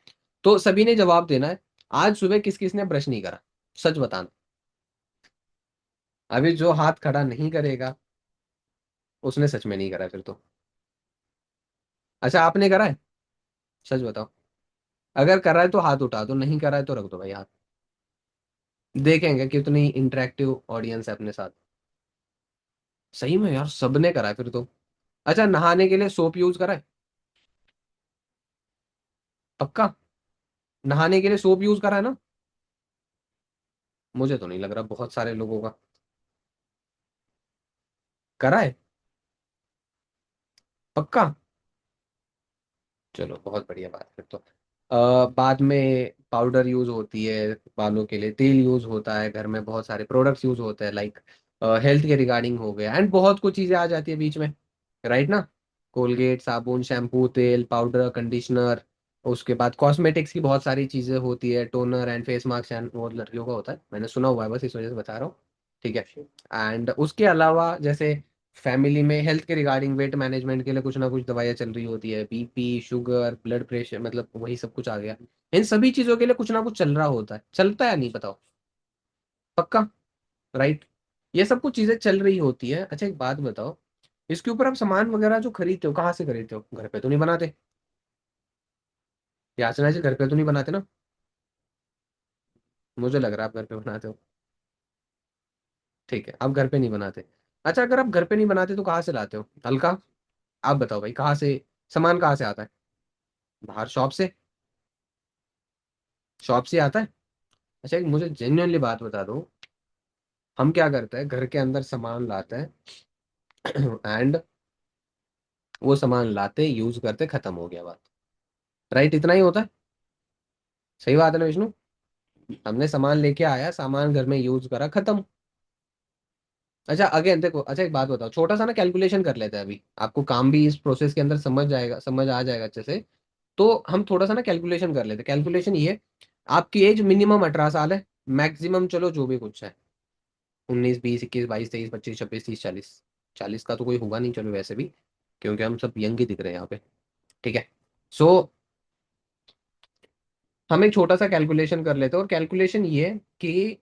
तो सभी ने जवाब देना है। आज सुबह किस किस ने ब्रश नहीं करा? सच बताना। अभी जो हाथ खड़ा नहीं करेगा उसने सच में नहीं करा फिर तो। अच्छा आपने करा है? सच बताओ। अगर करा है तो हाथ उठा दो, नहीं करा है तो रख दो भाई हाथ। देखेंगे कितनी इंटरेक्टिव ऑडियंस है अपने साथ। सही में यार, सबने करा है फिर तो। अच्छा, नहाने के लिए सोप यूज करा है? पक्का? नहाने के लिए सोप यूज करा है ना? मुझे तो नहीं लग रहा बहुत सारे लोगों का करा है। पक्का? चलो बहुत बढ़िया बात है फिर तो। बाद में पाउडर यूज होती है बालों के लिए, तेल यूज होता है, घर में बहुत सारे प्रोडक्ट्स यूज होते हैं, लाइक हेल्थ के रिगार्डिंग हो गया, एंड बहुत कुछ चीजें आ जाती है बीच में। राइट ना। कोलगेट, साबुन, शैम्पू, तेल, पाउडर, कंडीशनर। उसके बाद कॉस्मेटिक्स की बहुत सारी चीजें होती है, toner and face mask, and वो लड़कियों का होता है, मैंने सुना हुआ है, बस इस वजह से बता रहा हूँ। ठीक है। एंड उसके अलावा जैसे फैमिली में हेल्थ के रिगार्डिंग, वेट मैनेजमेंट के लिए कुछ ना कुछ दवाइयाँ चल रही होती है, बीपी, शुगर, ब्लड प्रेशर, मतलब वही सब कुछ आ गया। इन सभी चीजों के लिए कुछ ना कुछ चल रहा होता है, चलता है नहीं बताओ? पक्का? राइट। ये सब कुछ चीजें चल रही होती है। अच्छा एक बात बताओ, इसके ऊपर आप सामान वगैरह जो खरीदते हो कहाँ से खरीदते हो, घर पे तो नहीं बनाते? याचना जी घर पे तो नहीं बनाते ना? मुझे लग रहा है आप घर पे बनाते हो। ठीक है, आप घर पे नहीं बनाते। अच्छा, अगर आप घर पे नहीं बनाते तो कहाँ से लाते हो हल्का? आप बताओ भाई, कहाँ से सामान कहाँ से आता है? बाहर शॉप से? शॉप से आता है? अच्छा एक मुझे जेन्युइनली बात बता दो, हम क्या करते हैं, घर के अंदर सामान लाते हैं एंड वो सामान लाते यूज करते खत्म हो गया बात, राइट? इतना ही होता है। सही बात है ना विष्णु? हमने सामान लेके आया, सामान घर में यूज करा, खत्म। अच्छा अगेन देखो, अच्छा एक बात बताओ, छोटा सा ना कैलकुलेशन कर लेते हैं अभी, आपको काम भी इस प्रोसेस के अंदर समझ जाएगा, समझ आ जाएगा अच्छे से। तो हम थोड़ा सा ना कैलकुलेशन कर लेते हैं। कैलकुलेशन ये, आपकी एज मिनिमम 18 साल है, मैक्सिमम चलो जो भी कुछ है 19 20 21 22 23 25 26 30 40। 40 का तो कोई होगा नहीं चलो वैसे भी, क्योंकि हम सब यंग ही दिख रहे हैं यहाँ पे। ठीक है। सो हम एक छोटा सा कैलकुलेशन कर लेते हैं, और कैलकुलेशन ये है कि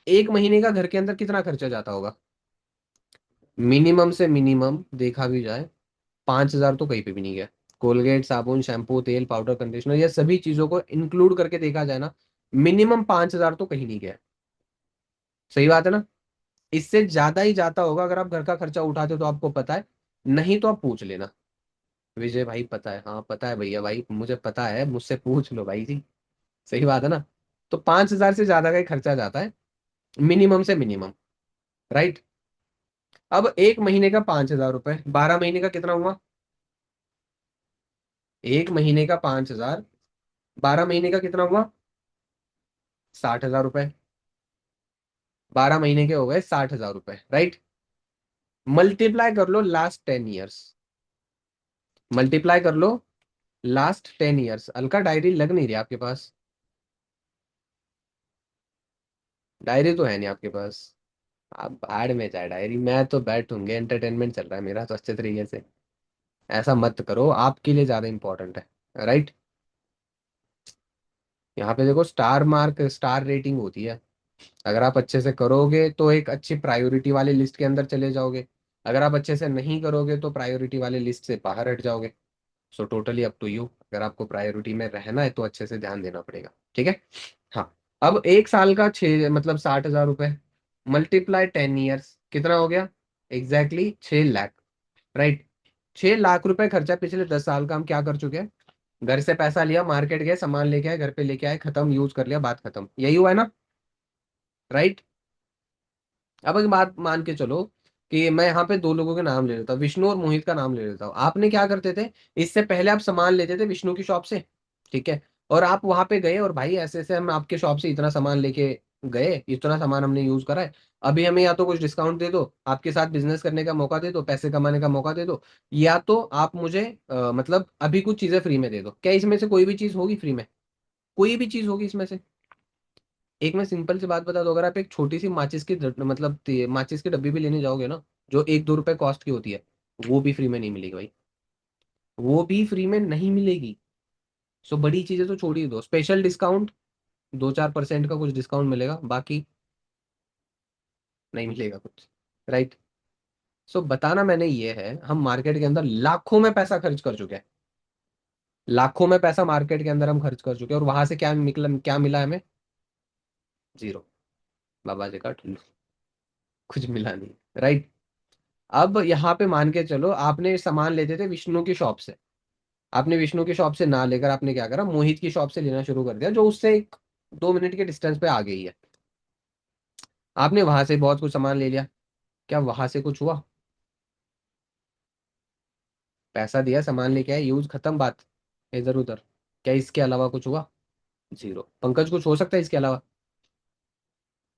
एक महीने का घर के अंदर कितना खर्चा जाता होगा। मिनिमम से मिनिमम देखा भी जाए 5,000 तो कहीं पे भी नहीं गया। कोलगेट, साबुन, शैम्पू, तेल, पाउडर, कंडीशनर, ये सभी चीजों को इंक्लूड करके देखा जाए ना, मिनिमम 5,000 तो कहीं नहीं गया। सही बात है ना? इससे ज्यादा ही जाता होगा अगर आप घर का खर्चा उठाते हो तो आपको पता है, नहीं तो आप पूछ लेना। विजय भाई पता है? हाँ पता है भैया, भाई मुझे पता है, मुझसे पूछ लो भाई जी। सही बात है ना? तो 5,000 से ज्यादा का ही खर्चा जाता है, मिनिमम से मिनिमम, राइट? अब एक महीने का 5,000 रुपए, 12 महीने का कितना हुआ? एक महीने का 5,000, 12 महीने का कितना हुआ? 60,000 रुपए। 12 महीने के हो गए 60,000 रुपए, राइट? मल्टीप्लाई कर लो लास्ट 10 ईयर्स, मल्टीप्लाई कर लो लास्ट 10 ईयर्स। अलका डायरी लग नहीं रही आपके पास? डायरी तो है नहीं आपके पास। आप भाड़ में जाए डायरी, मैं तो बैठूंगे, एंटरटेनमेंट चल रहा है मेरा तो अच्छे तरीके से। ऐसा मत करो, आपके लिए ज्यादा इंपॉर्टेंट है, राइट? यहाँ पे देखो स्टार मार्क, स्टार रेटिंग होती है। अगर आप अच्छे से करोगे तो एक अच्छी प्रायोरिटी वाली लिस्ट के अंदर चले जाओगे, अगर आप अच्छे से नहीं करोगे तो प्रायोरिटी वाली लिस्ट से बाहर हट जाओगे। So totally up to you, अगर आपको प्रायोरिटी में रहना है तो अच्छे से ध्यान देना पड़ेगा। ठीक है। हाँ। अब एक साल का 60,000 रुपए, मल्टीप्लाई 10 ईयर्स, कितना हो गया? Exactly 6 lakh, right? 6 लाख रुपए खर्चा पिछले 10 साल का हम क्या कर चुके हैं? घर से पैसा लिया, मार्केट गए, सामान लेके आए, घर पे लेके आए, खत्म, यूज कर लिया, बात खत्म। यही हुआ है ना, राइट? अब एक बात मान के चलो कि मैं यहाँ पे दो लोगों के नाम ले लेता हूँ, विष्णु और मोहित का नाम ले लेता हूँ। आपने क्या करते थे, इससे पहले आप सामान लेते थे विष्णु की शॉप से, ठीक है? और आप वहां पे गए और भाई ऐसे ऐसे हम आपके शॉप से इतना सामान लेके गए, इतना सामान हमने यूज करा है, अभी हमें या तो कुछ डिस्काउंट दे दो, आपके साथ बिजनेस करने का मौका दे दो, पैसे कमाने का मौका दे दो, या तो आप मुझे मतलब अभी कुछ चीजें फ्री में दे दो। क्या इसमें से कोई भी चीज होगी फ्री में? कोई भी चीज होगी इसमें से? एक मैं सिंपल सी बात बता दूं, अगर आप एक छोटी सी माचिस की मतलब माचिस की डब्बी भी लेने जाओगे ना, जो 1 2 रुपए कॉस्ट की होती है, वो भी फ्री में नहीं मिलेगी भाई, वो भी फ्री में नहीं मिलेगी। सो बड़ी चीजें तो छोड़ ही दो, स्पेशल डिस्काउंट 2 4% का कुछ डिस्काउंट मिलेगा, बाकी नहीं मिलेगा कुछ, राइट? सो बताना मैंने ये है, हम मार्केट के अंदर लाखों में पैसा खर्च कर चुके हैं, लाखों में पैसा मार्केट के अंदर हम खर्च कर चुके हैं, और वहां से क्या निकला, क्या मिला हमें? जीरो। बाबा जी का ठुल्लू, कुछ मिला नहीं, राइट? अब यहाँ पे मान के चलो आपने सामान लेते थे विष्णु की शॉप से, आपने विष्णु की शॉप से ना लेकर आपने क्या करा, मोहित की शॉप से लेना शुरू कर दिया, जो उससे एक 2 मिनट के डिस्टेंस पे आ गई है। आपने वहां से बहुत कुछ सामान ले लिया, क्या वहां से कुछ हुआ? पैसा दिया, सामान लेके आए, यूज खत्म, बात इधर उधर। क्या इसके अलावा कुछ हुआ? जीरो। पंकज कुछ हो सकता है इसके अलावा?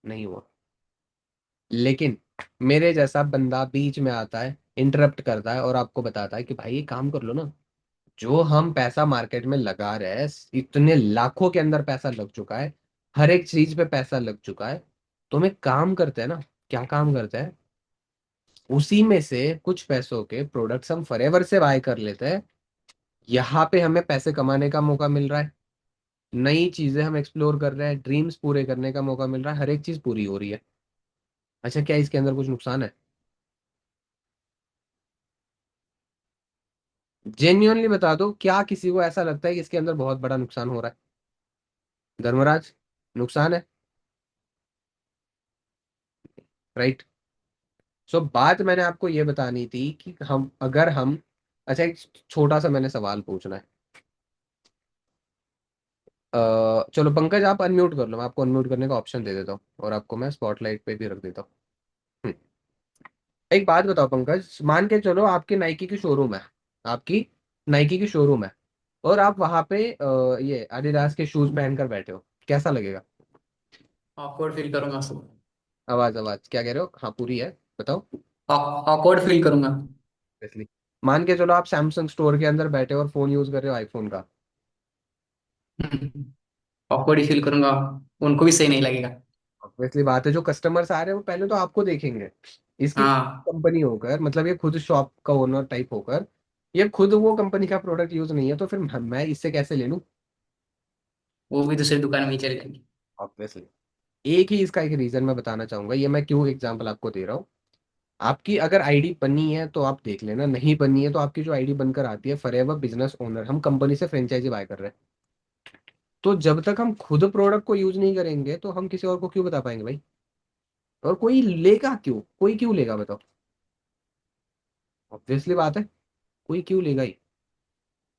नहीं हुआ। लेकिन मेरे जैसा बंदा बीच में आता है, इंटरप्ट करता है और आपको बताता है कि भाई ये काम कर लो ना, जो हम पैसा मार्केट में लगा रहे हैं, इतने लाखों के अंदर पैसा लग चुका है, हर एक चीज पे पैसा लग चुका है, तो हम एक काम करते हैं ना। क्या काम करते हैं? उसी में से कुछ पैसों के प्रोडक्ट्स हम फॉरएवर से बाय कर लेते हैं। यहाँ पे हमें पैसे कमाने का मौका मिल रहा है, नई चीजें हम एक्सप्लोर कर रहे हैं, ड्रीम्स पूरे करने का मौका मिल रहा है, हर एक चीज पूरी हो रही है। अच्छा क्या इसके अंदर कुछ नुकसान है? जेन्युइनली बता दो, क्या किसी को ऐसा लगता है कि इसके अंदर बहुत बड़ा नुकसान हो रहा है? धर्मराज, नुकसान है, राइट? सो बात मैंने आपको ये बतानी थी कि हम अगर हम, अच्छा एक छोटा सा मैंने सवाल पूछना है। चलो पंकज आप अनम्यूट कर लो, मैं आपको अनम्यूट करने का ऑप्शन दे देता हूँ और आपको मैं स्पॉटलाइट पे भी रख देता हूँ। हम्म, एक बात बताओ पंकज, मान के चलो आपकी नाइकी की शोरूम है, आपकी नाइकी की शोरूम है, और आप वहां पे ये एडिडास के शूज पहनकर बैठे हो, कैसा लगेगा? ऑकवर्ड फील करूंगा। आवाज आवाज क्या कह रहे हो? हाँ पूरी है, बताओ। ऑकवर्ड फील करूंगा। Obviously। मान के चलो आप सैमसंग स्टोर के अंदर बैठे हो और फोन यूज कर रहे हो आईफोन का। ऑकवर्ड ही फील करूंगा। उनको भी सही नहीं लगेगा। ऑब्वियसली बात है, जो कस्टमर्स आ रहे हैं वो पहले तो आपको देखेंगे। इसकी हाँ, कंपनी होकर, मतलब ये खुद शॉप का ओनर टाइप होकर, ये खुद वो कंपनी का प्रोडक्ट यूज नहीं है, तो फिर मैं इससे कैसे ले लूं? वो भी दूसरी दुकान में ही चले जाएंगे। ऑब्वियसली। एक ही इसका एक रीजन मैं बताना चाहूंगा, ये मैं क्यों एग्जांपल आपको दे रहा हूँ। आपकी अगर आईडी बनी है तो आप देख लेना, नहीं बनी है तो आपकी जो आईडी बनकर आती है फॉरएवर बिजनेस ओनर, हम कंपनी से फ्रेंचाइजी बाय कर रहे हैं, तो जब तक हम खुद प्रोडक्ट को यूज नहीं करेंगे तो हम किसी और को क्यों बता पाएंगे भाई? और कोई लेगा क्यों, कोई क्यों लेगा बताओ? ऑब्वियसली बात है, कोई क्यों लेगा ही।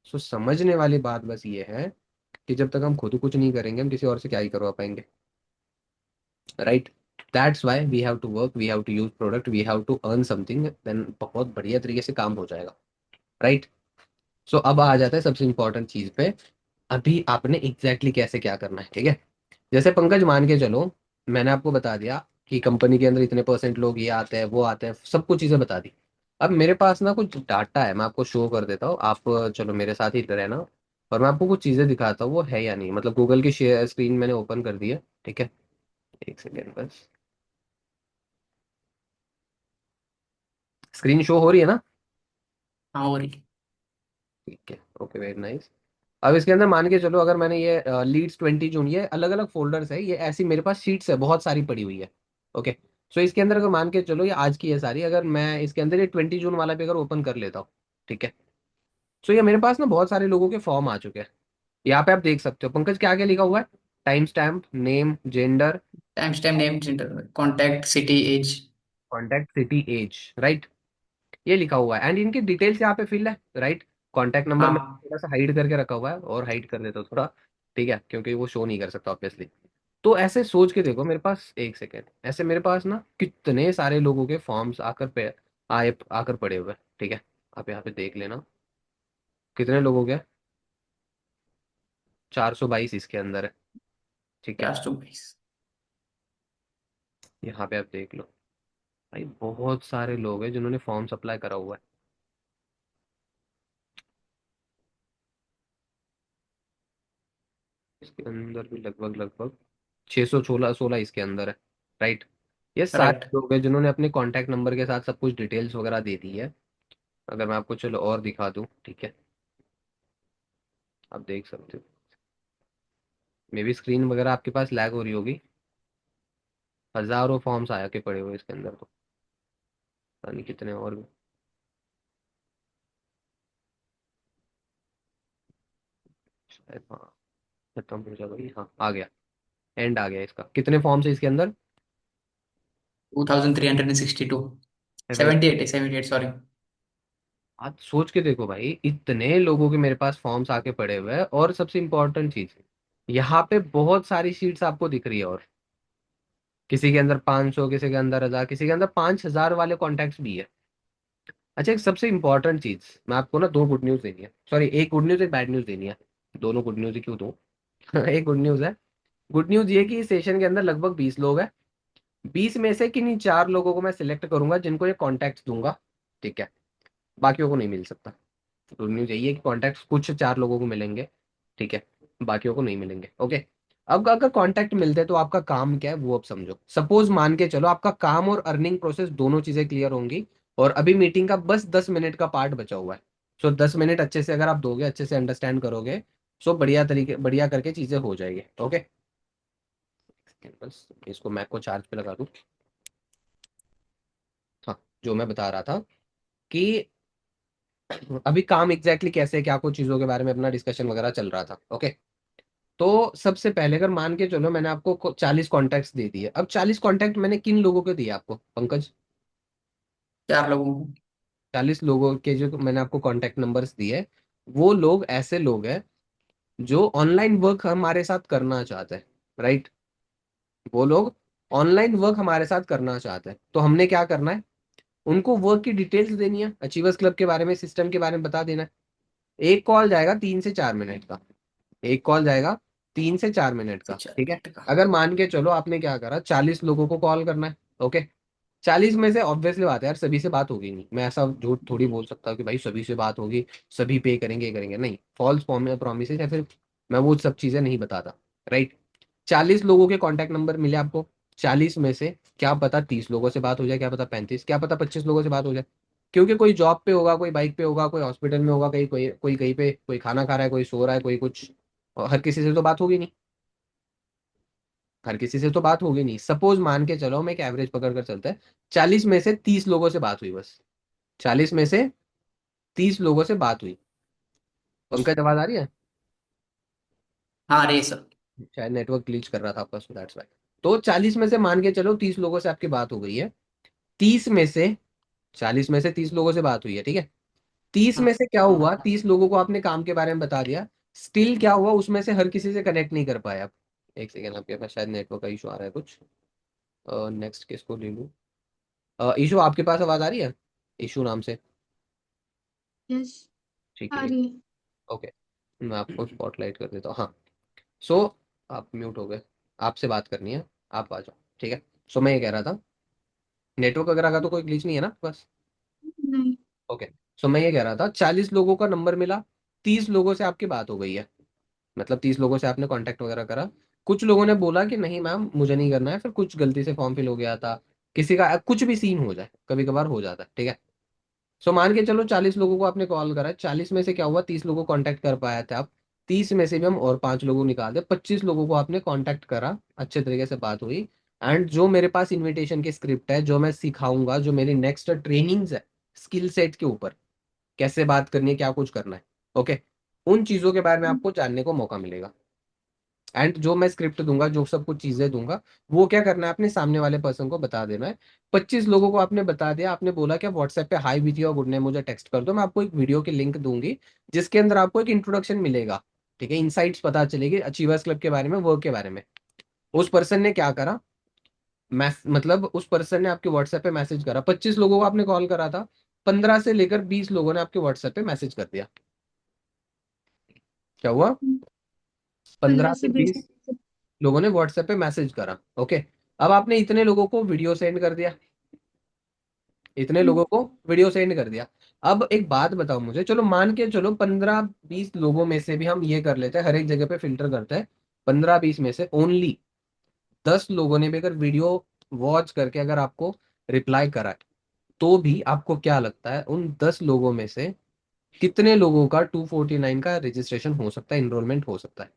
सो समझने वाली बात बस ये है कि जब तक हम खुद कुछ नहीं करेंगे हम किसी और से क्या ही करवा पाएंगे, right? That's why we have to work, we have to use product, we have to earn something, then बहुत बढ़िया तरीके से काम हो जाएगा, राइट? सो अब आ जाता है सबसे इंपॉर्टेंट चीज पे। अभी आपने एग्जैक्टली exactly कैसे क्या करना है, ठीक है? जैसे पंकज मान के चलो, मैंने आपको बता दिया कि कंपनी के अंदर इतने परसेंट लोग ये आते हैं वो आते हैं, सब कुछ चीजें बता दी। अब मेरे पास ना कुछ डाटा है, मैं आपको शो कर देता हूँ, आप चलो मेरे साथ ही रहना, और मैं आपको कुछ चीजें दिखाता हूँ वो है या नहीं, मतलब गूगल की शेयर स्क्रीन मैंने ओपन कर दी है, ठीक है? एक सेकेंड बस। स्क्रीन शो हो रही है ना? हाँ, और ठीक है, ओके, वेरी नाइस। अब इसके अंदर मान के चलो, अगर मैंने ये लीड्स 20 जून, ये अलग अलग फोल्डर्स है, ये ऐसी मेरे पास शीट्स है बहुत सारी पड़ी हुई है, ओके? सो इसके अंदर अगर मान के चलो ये आज की है सारी, अगर मैं इसके अंदर ये 20 जून वाला भी अगर ओपन कर लेता हूँ, ठीक है? सो ये मेरे पास ना बहुत सारे लोगों के फॉर्म आ चुके हैं। यहाँ पे आप देख सकते हो पंकज क्या क्या लिखा हुआ है। Time stamp, name, gender, time stamp, name, gender, contact, city, age. Contact, city, age, right? ये लिखा हुआ है एंड इनकी डिटेल्स यहाँ पे फिल है, राइट? कॉन्टैक्ट नंबर में हाँ, थोड़ा सा हाइड करके रखा हुआ है, और हाइड कर देता हूँ थोड़ा, ठीक है, क्योंकि वो शो नहीं कर सकता ऑब्वियसली। तो ऐसे सोच के देखो मेरे पास, एक सेकेंड, ऐसे मेरे पास ना कितने सारे लोगों के फॉर्म्स आकर पड़े हुए हैं, ठीक है? आप यहाँ पे देख लेना कितने लोगों के, 422 इसके अंदर है, ठीक है? 422। यहाँ पे आप देख लो, भाई बहुत सारे लोग हैं जिन्होंने फॉर्म अप्लाई करा हुआ है। इसके अंदर भी लगभग लगभग 616 इसके अंदर है, राइट? ये सारे राइट। लोग हैं जिन्होंने अपने कॉन्टैक्ट नंबर के साथ सब कुछ डिटेल्स वगैरह दे दी है। अगर मैं आपको चलो और दिखा दूं, ठीक है? आप देख सकते हो, मे बी स्क्रीन वगैरह आपके पास लैग हो रही होगी, हजारों फॉर्म्स आया के पड़े हुए इसके अंदर, तो पता नहीं कितने और भी। शायद हाँ, खत्म हो जाएगा ये, हाँ आ गया, एंड आ गया इसका। कितने फॉर्म्स है इसके अंदर? 2362। 78 है, 78, सॉरी। आज सोच के देखो भाई, इतने लोगों के मेरे पास फॉर्म्स आके पड़े हुए हैं, और सबसे इंपॉर्टेंट चीज, यहाँ पे बहुत सारी शीट्स आपको दिख रही है, और किसी के अंदर 500, किसी के अंदर 1000, किसी के अंदर 5000 वाले कॉन्टैक्ट्स भी है। अच्छा, एक सबसे इंपॉर्टेंट चीज, मैं आपको ना दो गुड न्यूज देनी है, सॉरी एक गुड न्यूज एक बैड न्यूज देनी है। दोनों गुड न्यूज ही क्यों दूं? एक गुड न्यूज है। गुड न्यूज ये कि इस सेशन के अंदर लगभग 20 लोग हैं। 20 में से किन्हीं 4 लोगों को मैं सिलेक्ट करूंगा जिनको ये कॉन्टैक्ट दूंगा, ठीक है? बाकियों को नहीं मिल सकता। गुड न्यूज यही है कि कॉन्टैक्ट कुछ 4 लोगों को मिलेंगे, ठीक है? बाकियों को नहीं मिलेंगे, ओके? अब अगर कॉन्टैक्ट मिलते हैं तो आपका काम क्या है वो अब समझो। सपोज मान के चलो आपका काम और अर्निंग प्रोसेस दोनों चीजें क्लियर होंगी, और अभी मीटिंग का बस 10 मिनट का पार्ट बचा हुआ है। सो 10 मिनट अच्छे से अगर आप दोगे, अच्छे से अंडरस्टैंड करोगे, सो बढ़िया करके चीजें हो जाएगी, ओके? बस इसको मैक को चार्ज पे लगा दूं। हाँ, जो मैं बता रहा था कि अभी काम एग्जैक्टली कैसे, क्या कुछ चीजों के बारे में अपना डिस्कशन वगैरह चल रहा था, ओके? तो सबसे पहले अगर मान के चलो मैंने आपको 40 कॉन्टैक्ट्स दे दिए, अब 40 कॉन्टैक्ट मैंने किन लोगों को दिए आपको पंकज? 4 लोगों को। 40 लोगों के जो मैंने आपको कॉन्टैक्ट नंबर्स दिए, वो लोग ऐसे लोग हैं जो ऑनलाइन वर्क हमारे साथ करना चाहते हैं, राइट, वो लोग ऑनलाइन वर्क हमारे साथ करना चाहते हैं, तो हमने क्या करना है, उनको वर्क की डिटेल्स देनी है, अचीवर्स क्लब के बारे में, सिस्टम के बारे में बता देना है। एक कॉल जाएगा 3 से 4 मिनट का, एक कॉल जाएगा 3 से 4 मिनट का, अच्छा ठीक है। नेट का। अगर मान के चलो आपने क्या करा, 40 लोगों को कॉल करना है, ओके। 40 में से ऑब्वियसली बात है यार, सभी से बात होगी नहीं, मैं ऐसा झूठ थोड़ी बोल सकता हूँ कि भाई सभी से बात होगी, सभी पे करेंगे, ये करेंगे, नहीं, फॉल्स प्रोमिस या फिर मैं वो सब चीजें नहीं बताता, राइट। 40 लोगों के कॉन्टैक्ट नंबर मिले आपको, 40 में से क्या पता 30 लोगों से बात हो जाए, क्या पता 35, क्या पता 25 लोगों से बात हो जाए, क्योंकि कोई जॉब पे होगा, कोई बाइक पे होगा, कोई हॉस्पिटल में होगा, कहीं कोई कोई कहीं पे, कोई खाना खा रहा है, कोई सो रहा है, कोई कुछ, और हर किसी से तो बात होगी नहीं, हर किसी से तो बात होगी नहीं। सपोज मान के चलो, हम एक एवरेज पकड़ कर चलते हैं, 40 में से 30 लोगों से बात हुई बस, 40 में से 30 लोगों से बात हुई। पंकज आवाज आ रही है? हाँ रे सर। शायद नेटवर्क ग्लिच कर रहा था आपका, सो दैट्स व्हाई। तो 40 में से मान के चलो 30 लोगों से आपकी बात हो गई है, 30 में से, 40 में से 30 लोगों से बात हुई है, ठीक है। तीस हाँ में से क्या हाँ। हुआ, 30 लोगों को आपने काम के बारे में बता दिया, स्टिल क्या हुआ, उसमें से हर किसी से कनेक्ट नहीं कर पाए आप। एक सेकेंड, आपके पास शायद नेटवर्क का इशू आ रहा है कुछ। नेक्स्ट किसको ले लूँ? इशू, आपके पास आवाज आ रही है? इशू नाम से, यस, ठीक आ है, रही है। ओके, मैं आपको स्पॉटलाइट कर देता हूँ, हाँ। सो आप म्यूट हो गए, आपसे बात करनी है, आप आ जाओ, ठीक है। सो मैं ये कह रहा था, नेटवर्क वगैरह का तो कोई ग्लिच नहीं है ना बस? नहीं। ओके। सो मैं ये कह रहा था, 40 लोगों का नंबर मिला, 30 लोगों से आपकी बात हो गई है, मतलब 30 लोगों से आपने कांटेक्ट वगैरह करा। कुछ लोगों ने बोला कि नहीं मैम मुझे नहीं करना है, फिर कुछ गलती से फॉर्म फिल हो गया था, किसी का कुछ भी सीन हो जाए, कभी कभार हो जाता है, ठीक है। सो मान के चलो 40 लोगों को आपने कॉल करा, 40 में से क्या हुआ, 30 लोगों को कांटेक्ट कर पाया था आप, 30 में से भी हम और 5 लोगों को निकाल दे, 25 लोगों को आपने कांटेक्ट करा, अच्छे तरीके से बात हुई। एंड जो मेरे पास इनविटेशन की स्क्रिप्ट है, जो मैं सिखाऊंगा, जो मेरी नेक्स्ट ट्रेनिंग्स है स्किल सेट के ऊपर, कैसे बात करनी है, क्या कुछ करना है, ओके, उन चीजों के बारे में आपको जानने को मौका मिलेगा। एंड जो मैं स्क्रिप्ट दूंगा, जो सब कुछ चीजें दूंगा, वो क्या करना है, अपने सामने वाले पर्सन को बता देना है। 25 लोगों को आपने बता दिया, आपने बोला क्या व्हाट्सएप पे हाई विथ और गुड नेम मुझे टेक्स्ट कर दो, मैं आपको एक वीडियो की लिंक दूंगी, जिसके अंदर आपको एक इंट्रोडक्शन मिलेगा, ठीक है, इनसाइट्स पता चलेगी अचीवर्स क्लब के बारे में, वर्क के बारे में। उस पर्सन ने क्या करा, मतलब उस पर्सन ने आपके व्हाट्सएप पे मैसेज करा, 25 लोगों को आपने कॉल करा था, 15 से लेकर 20 लोगों ने आपके व्हाट्सएप पे मैसेज कर दिया। क्या हुआ? पंद्रह 15 से से 20। बीस लोगों ने व्हाट्सएप पे मैसेज करा, ओके। अब आपने इतने लोगों को वीडियो सेंड कर दिया, इतने लोगों को वीडियो सेंड कर दिया। अब एक बात बताओ मुझे, चलो मान के चलो 15-20 लोगों में से भी हम ये कर लेते हैं, हर एक जगह पे फिल्टर करते हैं, 15-20 में से ओनली 10 लोगों ने भी अगर वीडियो वॉच करके अगर आपको रिप्लाई करा है, तो भी आपको क्या लगता है उन 10 लोगों में से कितने लोगों का 249 का रजिस्ट्रेशन हो सकता है, इनरोलमेंट हो सकता है?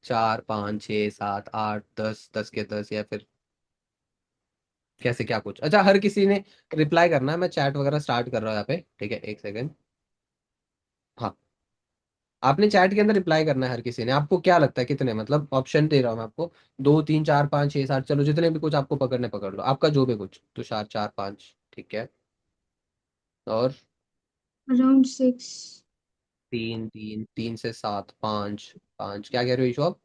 4, 5, 6, 7, 8, 10, 10 के 10, या फिर कैसे, क्या कुछ? अच्छा, हर किसी ने रिप्लाई करना है, मैं चैट वगैरह स्टार्ट कर रहा हूँ यहाँ पे, ठीक है, एक सेकंड। हाँ, आपने चैट के अंदर रिप्लाई करना है हर किसी ने, आपको क्या लगता है कितने, मतलब ऑप्शन दे रहा हूँ मैं आपको, 2, 3, 4, 5, 6, 7, चलो जितने भी कुछ आपको पकड़ने पकड़ लो, आपका जो भी कुछ, तुषार 4, 5, ठीक है, और अराउंड 6। 3, 3, 3 से 7, 5, 5, क्या कह रहे हो ईशु आप?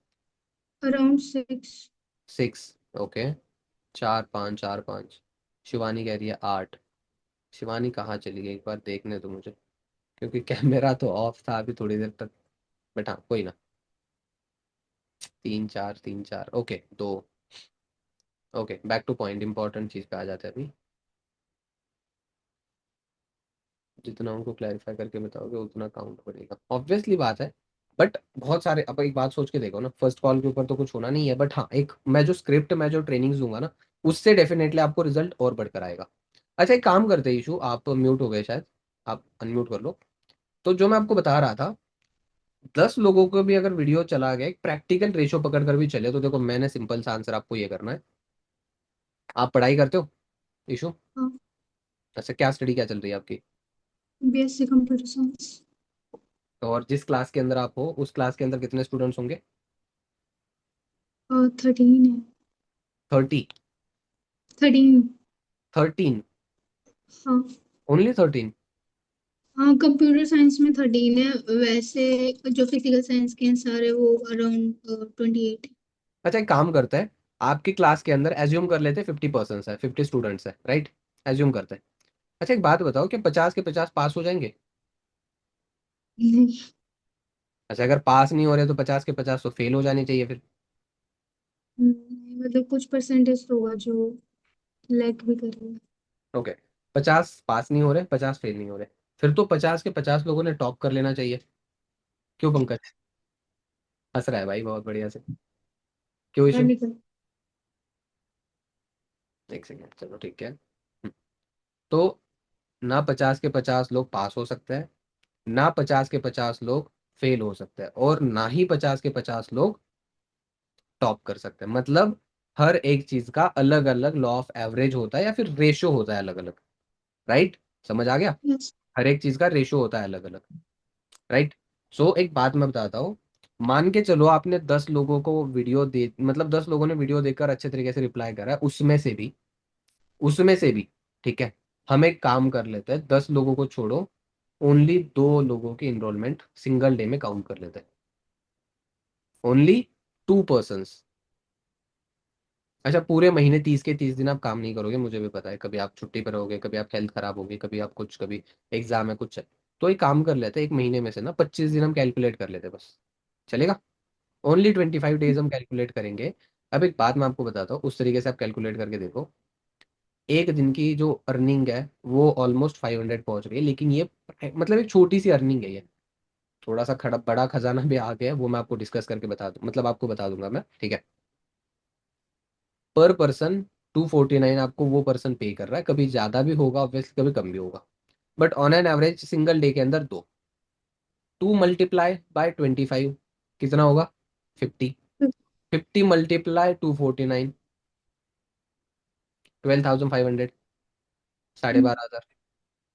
अराउंड 6। 6, ओके, 4, 5, 4, 5, शिवानी कह रही है 8। शिवानी कहाँ चली गई, एक बार देखने दो मुझे, क्योंकि कैमरा तो ऑफ था अभी थोड़ी देर तक, बट हाँ कोई ना। 3, 4, 3, 4, okay, 2, okay, back two point, important चीज पे आ जाते हैं अभी। जितना उनको क्लैरिफाई करके बताओगे उतना काउंट बढ़ेगा, ऑब्वियसली बात है। बट बहुत सारे, अब एक बात सोच के देखो ना, फर्स्ट कॉल के ऊपर तो कुछ होना नहीं है, बट हाँ एक मैं जो स्क्रिप्ट, मैं जो ट्रेनिंग्स दूंगा ना, उससे डेफिनेटली आपको रिजल्ट और बढ़कर आएगा। अच्छा, एक काम करते हैं इशू, आप म्यूट हो गए शायद, आप अनम्यूट कर लो। तो जो मैं आपको बता रहा था, 10 लोगों को भी अगर वीडियो चला गया, एक प्रैक्टिकल रेशो पकड़ कर भी चले, तो देखो मैंने सिंपल सा आंसर आपको ये करना है। आप पढ़ाई करते हो इशू? हाँ। अच्छा, क्या स्टडी क्या चल रही है आपकी? BSc computer science. और जिस क्लास के अंदर आप हो, उस क्लास के अंदर कितने स्टूडेंट्स होंगे? और 13 है। 30? 13। 13? हाँ। ओनली 13? हाँ कंप्यूटर साइंस में 13 है। वैसे जो फिजिकल साइंस के हैं सारे वो अराउंड 28। अच्छा एक काम करते हैं, आपकी क्लास के अंदर एज्यूम कर लेते हैं 50 पर्सन है, 50 स्टूडेंट्स है, राइट? एज्यूम करते हैं। अच्छा एक बात बताओ कि 50 के 50 पास हो जाएंगे? नहीं। अच्छा अगर पास नहीं हो रहे तो 50 के 50 तो फेल हो जानी चाहिए फिर। मतलब कुछ परसेंटेज तो होगा जो लैग भी करेगा। ओके, 50 पास नहीं हो रहे, 50 फेल नहीं हो रहे, फिर तो 50 के 50 लोगों ने टॉप कर लेना चाहिए। क्यों पंकज? हंस रहा है भाई बहुत बढ़िया से। क्यों इशू? निकल। एक सेकेंड, चलो ठीक है। तो ना 50 के 50 लोग पास हो सकते हैं, ना 50 के 50 लोग फेल हो सकते हैं, और ना ही 50 के 50 लोग टॉप कर सकते हैं। मतलब हर एक चीज का अलग अलग लॉ ऑफ एवरेज होता है या फिर रेशो होता है अलग अलग, राइट? समझ आ गया? यस। हर एक चीज का रेशो होता है अलग अलग, राइट? सो एक बात मैं बताता हूँ। मान के चलो आपने 10 लोगों को वीडियो दे, मतलब 10 लोगों ने वीडियो देखकर अच्छे तरीके से रिप्लाई करा है, उसमें से भी ठीक है, हम एक काम कर लेते हैं, 10 लोगों को छोड़ो, ओनली 2 लोगों की इनरोलमेंट सिंगल डे में काउंट कर लेते हैं। Only 2 person. अच्छा पूरे महीने 30 के 30 दिन आप काम नहीं करोगे, मुझे भी पता है, कभी आप छुट्टी पर रहोगे, कभी आप हेल्थ खराब होगी, कभी आप कुछ, कभी एग्जाम है कुछ है। तो एक काम कर लेते हैं, एक महीने में से ना 25 दिन हम कैलकुलेट कर लेते हैं बस, चलेगा? ओनली 25 डेज हम कैलकुलेट करेंगे। अब एक बात मैं आपको बताता हूँ, उस तरीके से आप कैलकुलेट करके देखो। एक दिन की जो अर्निंग है वो ऑलमोस्ट 500 पहुंच रही है, लेकिन ये मतलब एक छोटी सी अर्निंग है ये। थोड़ा सा खड़ा बड़ा खजाना भी आ गया है, वो मैं आपको डिस्कस करके बता दूँ, मतलब आपको बता दूंगा मैं, ठीक है? पर पर्सन 249 आपको वो पर्सन पे कर रहा है, कभी ज्यादा भी होगा ऑब्वियसली, कभी कम भी होगा, but on an average single day के अंदर दो। 2 × 25 कितना होगा? 50। 50 × 249, 12,500, 12,500।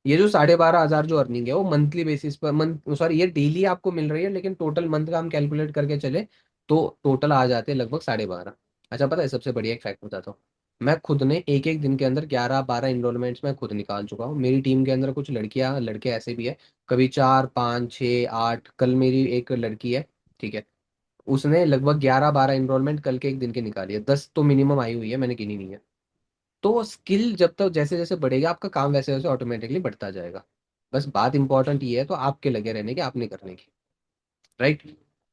ये जो 12,500 जो अर्निंग है वो मंथली बेसिस पर, मंथ सॉरी ये डेली आपको मिल रही है, लेकिन टोटल मंथ का हम कैलकुलेट करके चले तो टोटल आ जाते हैं लगभग 12.5। अच्छा पता है सबसे बढ़िया एक फैक्ट बताता हूँ, मैं खुद ने एक एक दिन के अंदर 11-12 इनरोलमेंट्स मैं खुद निकाल चुका हूँ। मेरी टीम के अंदर कुछ लड़कियां लड़के ऐसे भी है, कभी 4 5 6 8, कल मेरी एक लड़की है, ठीक है, उसने लगभग 11-12 इनरोलमेंट कल के एक दिन के निकाली है, 10 तो मिनिमम आई हुई है, मैंने गिनी नहीं है। तो स्किल जब तक जैसे जैसे बढ़ेगा आपका काम वैसे वैसे ऑटोमेटिकली बढ़ता जाएगा। बस बात इंपॉर्टेंट ये है तो आपके लगे रहने की, आपने करने की, राइट?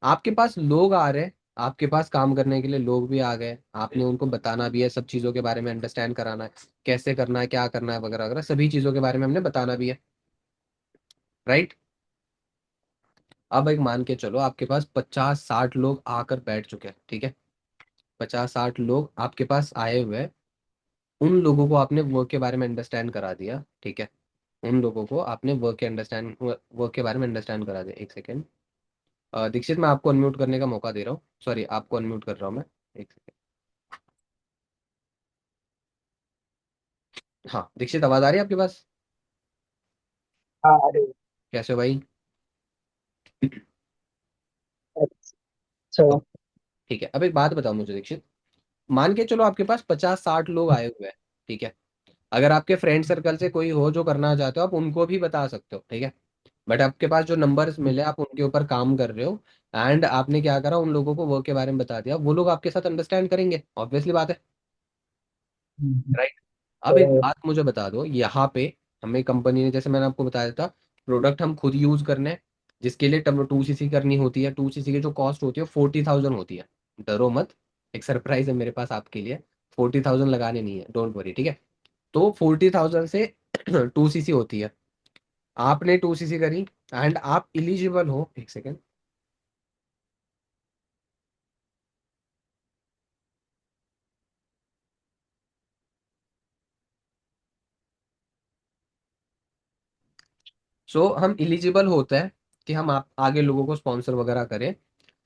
आपके पास लोग आ रहे हैं, आपके पास काम करने के लिए लोग भी आ गए, आपने उनको बताना भी है, सब चीज़ों के बारे में अंडरस्टैंड कराना है, कैसे करना है, क्या करना है, वगैरह वगैरह सभी चीज़ों के बारे में हमने बताना भी है, राइट? अब एक मान के चलो आपके पास 50-60 लोग आकर बैठ चुके हैं, ठीक है? 50-60 लोग आपके पास आए हुए हैं, उन लोगों को आपने वर्क के बारे में अंडरस्टैंड करा दिया, ठीक है? उन लोगों को आपने वर्क के बारे में अंडरस्टैंड करा दिया। एक सेकेंड, दीक्षित मैं आपको अनम्यूट करने का मौका दे रहा हूँ, सॉरी आपको अनम्यूट कर रहा हूँ मैं। एक सेकेंड। हाँ दीक्षित आवाज आ रही है आपके पास? हाँ अरे। कैसे हो भाई? अच्छा। ठीक है, अब एक बात बताओ मुझे दीक्षित, मान के चलो आपके पास 50-60 लोग आए हुए हैं, ठीक है? अगर आपके फ्रेंड सर्कल से कोई हो जो करना चाहते हो आप उनको भी बता सकते हो, ठीक है? बट आपके पास जो नंबर्स मिले आप उनके ऊपर काम कर रहे हो, एंड आपने क्या करा, उन लोगों को वर्क के बारे में बता दिया, वो लोग आपके साथ अंडरस्टैंड करेंगे, ऑब्वियसली बात है, राइट? अब एक तो बात मुझे बता दो, यहाँ पे हमें कंपनी ने, जैसे मैंने आपको बताया था, प्रोडक्ट हम खुद यूज करने हैं, जिसके लिए 2cc करनी होती है, 2cc की जो कॉस्ट होती है 40,000 होती है। डरो मत, एक सरप्राइज है मेरे पास आपके लिए, 40,000 लगाने नहीं है, डोंट वरी, ठीक है? तो 40,000 से 2cc होती है, आपने 2cc करी एंड आप इलिजिबल हो, एक सेकेंड। सो हम इलिजिबल होते हैं कि हम आप आगे लोगों को स्पॉन्सर वगैरह करें।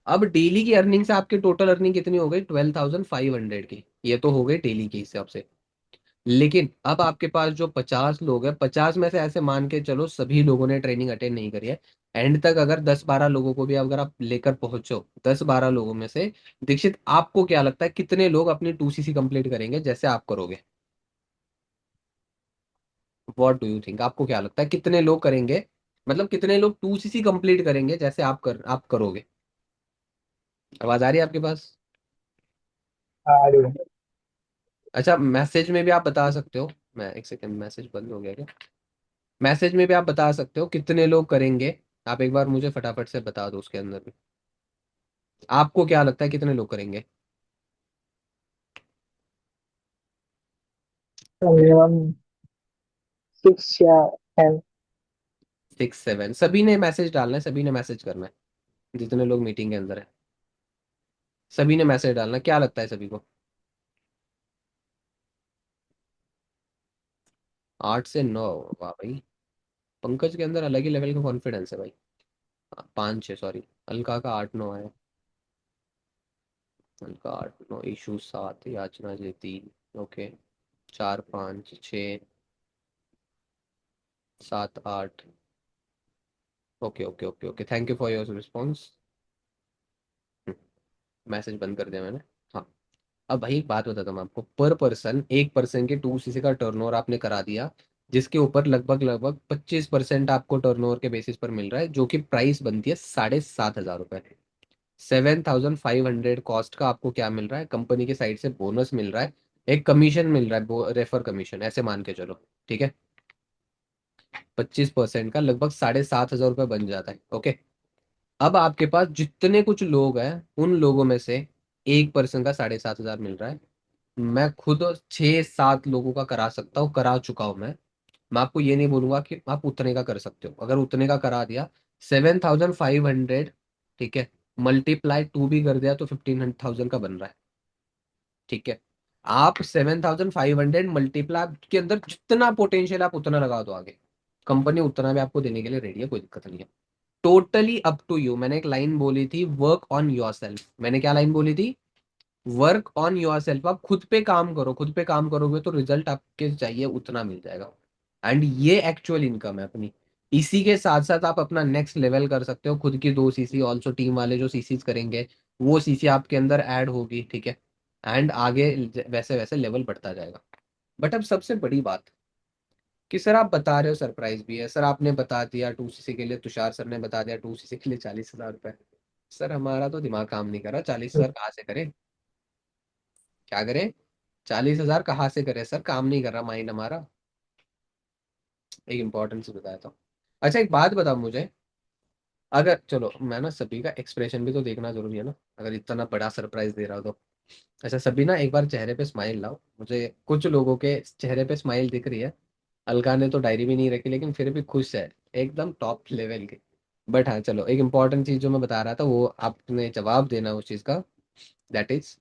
अब डेली की अर्निंग से आपकी टोटल अर्निंग कितनी हो गई? 12,500 की, ये तो हो गई डेली के हिसाब से। लेकिन अब आपके पास जो 50 लोग हैं, 50 में से ऐसे मान के चलो सभी लोगों ने ट्रेनिंग अटेंड नहीं करी है, एंड तक अगर 10-12 लोगों को भी अगर आप लेकर पहुंचो, 10-12 लोगों में से दीक्षित आपको क्या लगता है कितने लोग अपनी 2cc कंप्लीट करेंगे जैसे आप करोगे? व्हाट डू यू थिंक, आपको क्या लगता है कितने लोग करेंगे मतलब कितने लोग 2cc कंप्लीट करेंगे जैसे आप करोगे। आवाज आ रही है आपके पास? हाँ आ रही है। अच्छा, मैसेज में भी आप बता सकते हो। मैं एक सेकंड, मैसेज बंद हो गया क्या? मैसेज में भी आप बता सकते हो कितने लोग करेंगे। आप एक बार मुझे फटाफट से बता दो उसके अंदर भी। आपको क्या लगता है कितने लोग करेंगे? मिनिमम 6 या 10। 6 7 सभी ने मैसेज डालना है, सभी ने मैसेज करना है। जितने लोग मीटिंग के अंदर है सभी ने मैसेज डालना है। क्या लगता है सभी को? 8 से 9। वाह भाई, पंकज के अंदर अलग ही लेवल का कॉन्फिडेंस है भाई। 5 6, सॉरी। अलका का 8 9 है। अलका 8 9, ईशु 7, याचना जी 3। Okay. 4 5 6 7 8। Okay okay okay okay, thank you for your response. Message बंद कर दिया मैंने। हाँ। अब भाई एक बात बताता हूँ आपको। पर पर्सन, एक पर्सन के 2cc का टर्नओवर आपने करा दिया, जिसके ऊपर लगभग लगभग 25% आपको टर्नओवर के बेसिस पर मिल रहा है, जो कि प्राइस बनती है 7,500 रुपए। 7,500 कॉस्ट का आपको क्या मिल रहा है? कंपनी के साइड से बोनस मिल रहा है, एक कमीशन मिल रहा है, रेफर कमीशन ऐसे मान के चलो। ठीक है। 25% का लगभग 7,500 रुपये बन जाता है। ओके। अब आपके पास जितने कुछ लोग हैं उन लोगों में से एक पर्सन का 7,500 मिल रहा है। मैं खुद 6 7 लोगों का करा सकता हूँ, करा चुका हूँ मैं आपको ये नहीं बोलूंगा कि आप उतने का कर सकते हो। अगर उतने का करा दिया, 7,500, ठीक है, मल्टीप्लाई 2 भी कर दिया तो 15,000 का बन रहा है। ठीक है। आप 7,500 मल्टीप्लाई के अंदर जितना पोटेंशियल आप उतना लगा दो आगे, कंपनी उतना भी आपको देने के लिए रेडी है, कोई दिक्कत नहीं है। Totally up to you. मैंने एक लाइन बोली थी, वर्क ऑन योर सेल्फ। मैंने क्या लाइन बोली थी? Work on your self. आप खुद पे काम करो, खुद पे काम करोगे तो रिजल्ट आपके चाहिए उतना मिल जाएगा। एंड ये एक्चुअल इनकम है अपनी। इसी के साथ साथ आप अपना नेक्स्ट लेवल कर सकते हो, खुद की 2cc ऑल्सो, टीम वाले जो सीसीज करेंगे वो सीसी आपके अंदर ऐड होगी। ठीक है। एंड आगे वैसे वैसे लेवल बढ़ता जाएगा। बट अब सबसे बड़ी बात कि सर आप बता रहे हो सरप्राइज भी है। सर आपने बता दिया 2cc के लिए, तुषार सर ने बता दिया 2cc के लिए 40,000 रुपए। सर हमारा तो दिमाग काम नहीं कर रहा। 40,000 कहाँ से करें? क्या करें? 40,000 कहाँ से करें सर? काम नहीं कर रहा माइंड हमारा। एक इंपॉर्टेंट से बताया था। अच्छा एक बात बताओ मुझे। अगर चलो, मैं ना सभी का एक्सप्रेशन भी तो देखना जरूरी है ना, अगर इतना बड़ा सरप्राइज दे रहा हो तो। अच्छा सभी ना एक बार चेहरे पे स्माइल लाओ। मुझे कुछ लोगों के चेहरे पे स्माइल दिख रही है। अलका ने तो डायरी भी नहीं रखी लेकिन फिर भी खुश है, एकदम टॉप लेवल के। बट हाँ चलो, एक इंपॉर्टेंट चीज जो मैं बता रहा था वो आपने जवाब देना उस चीज का। दैट इज,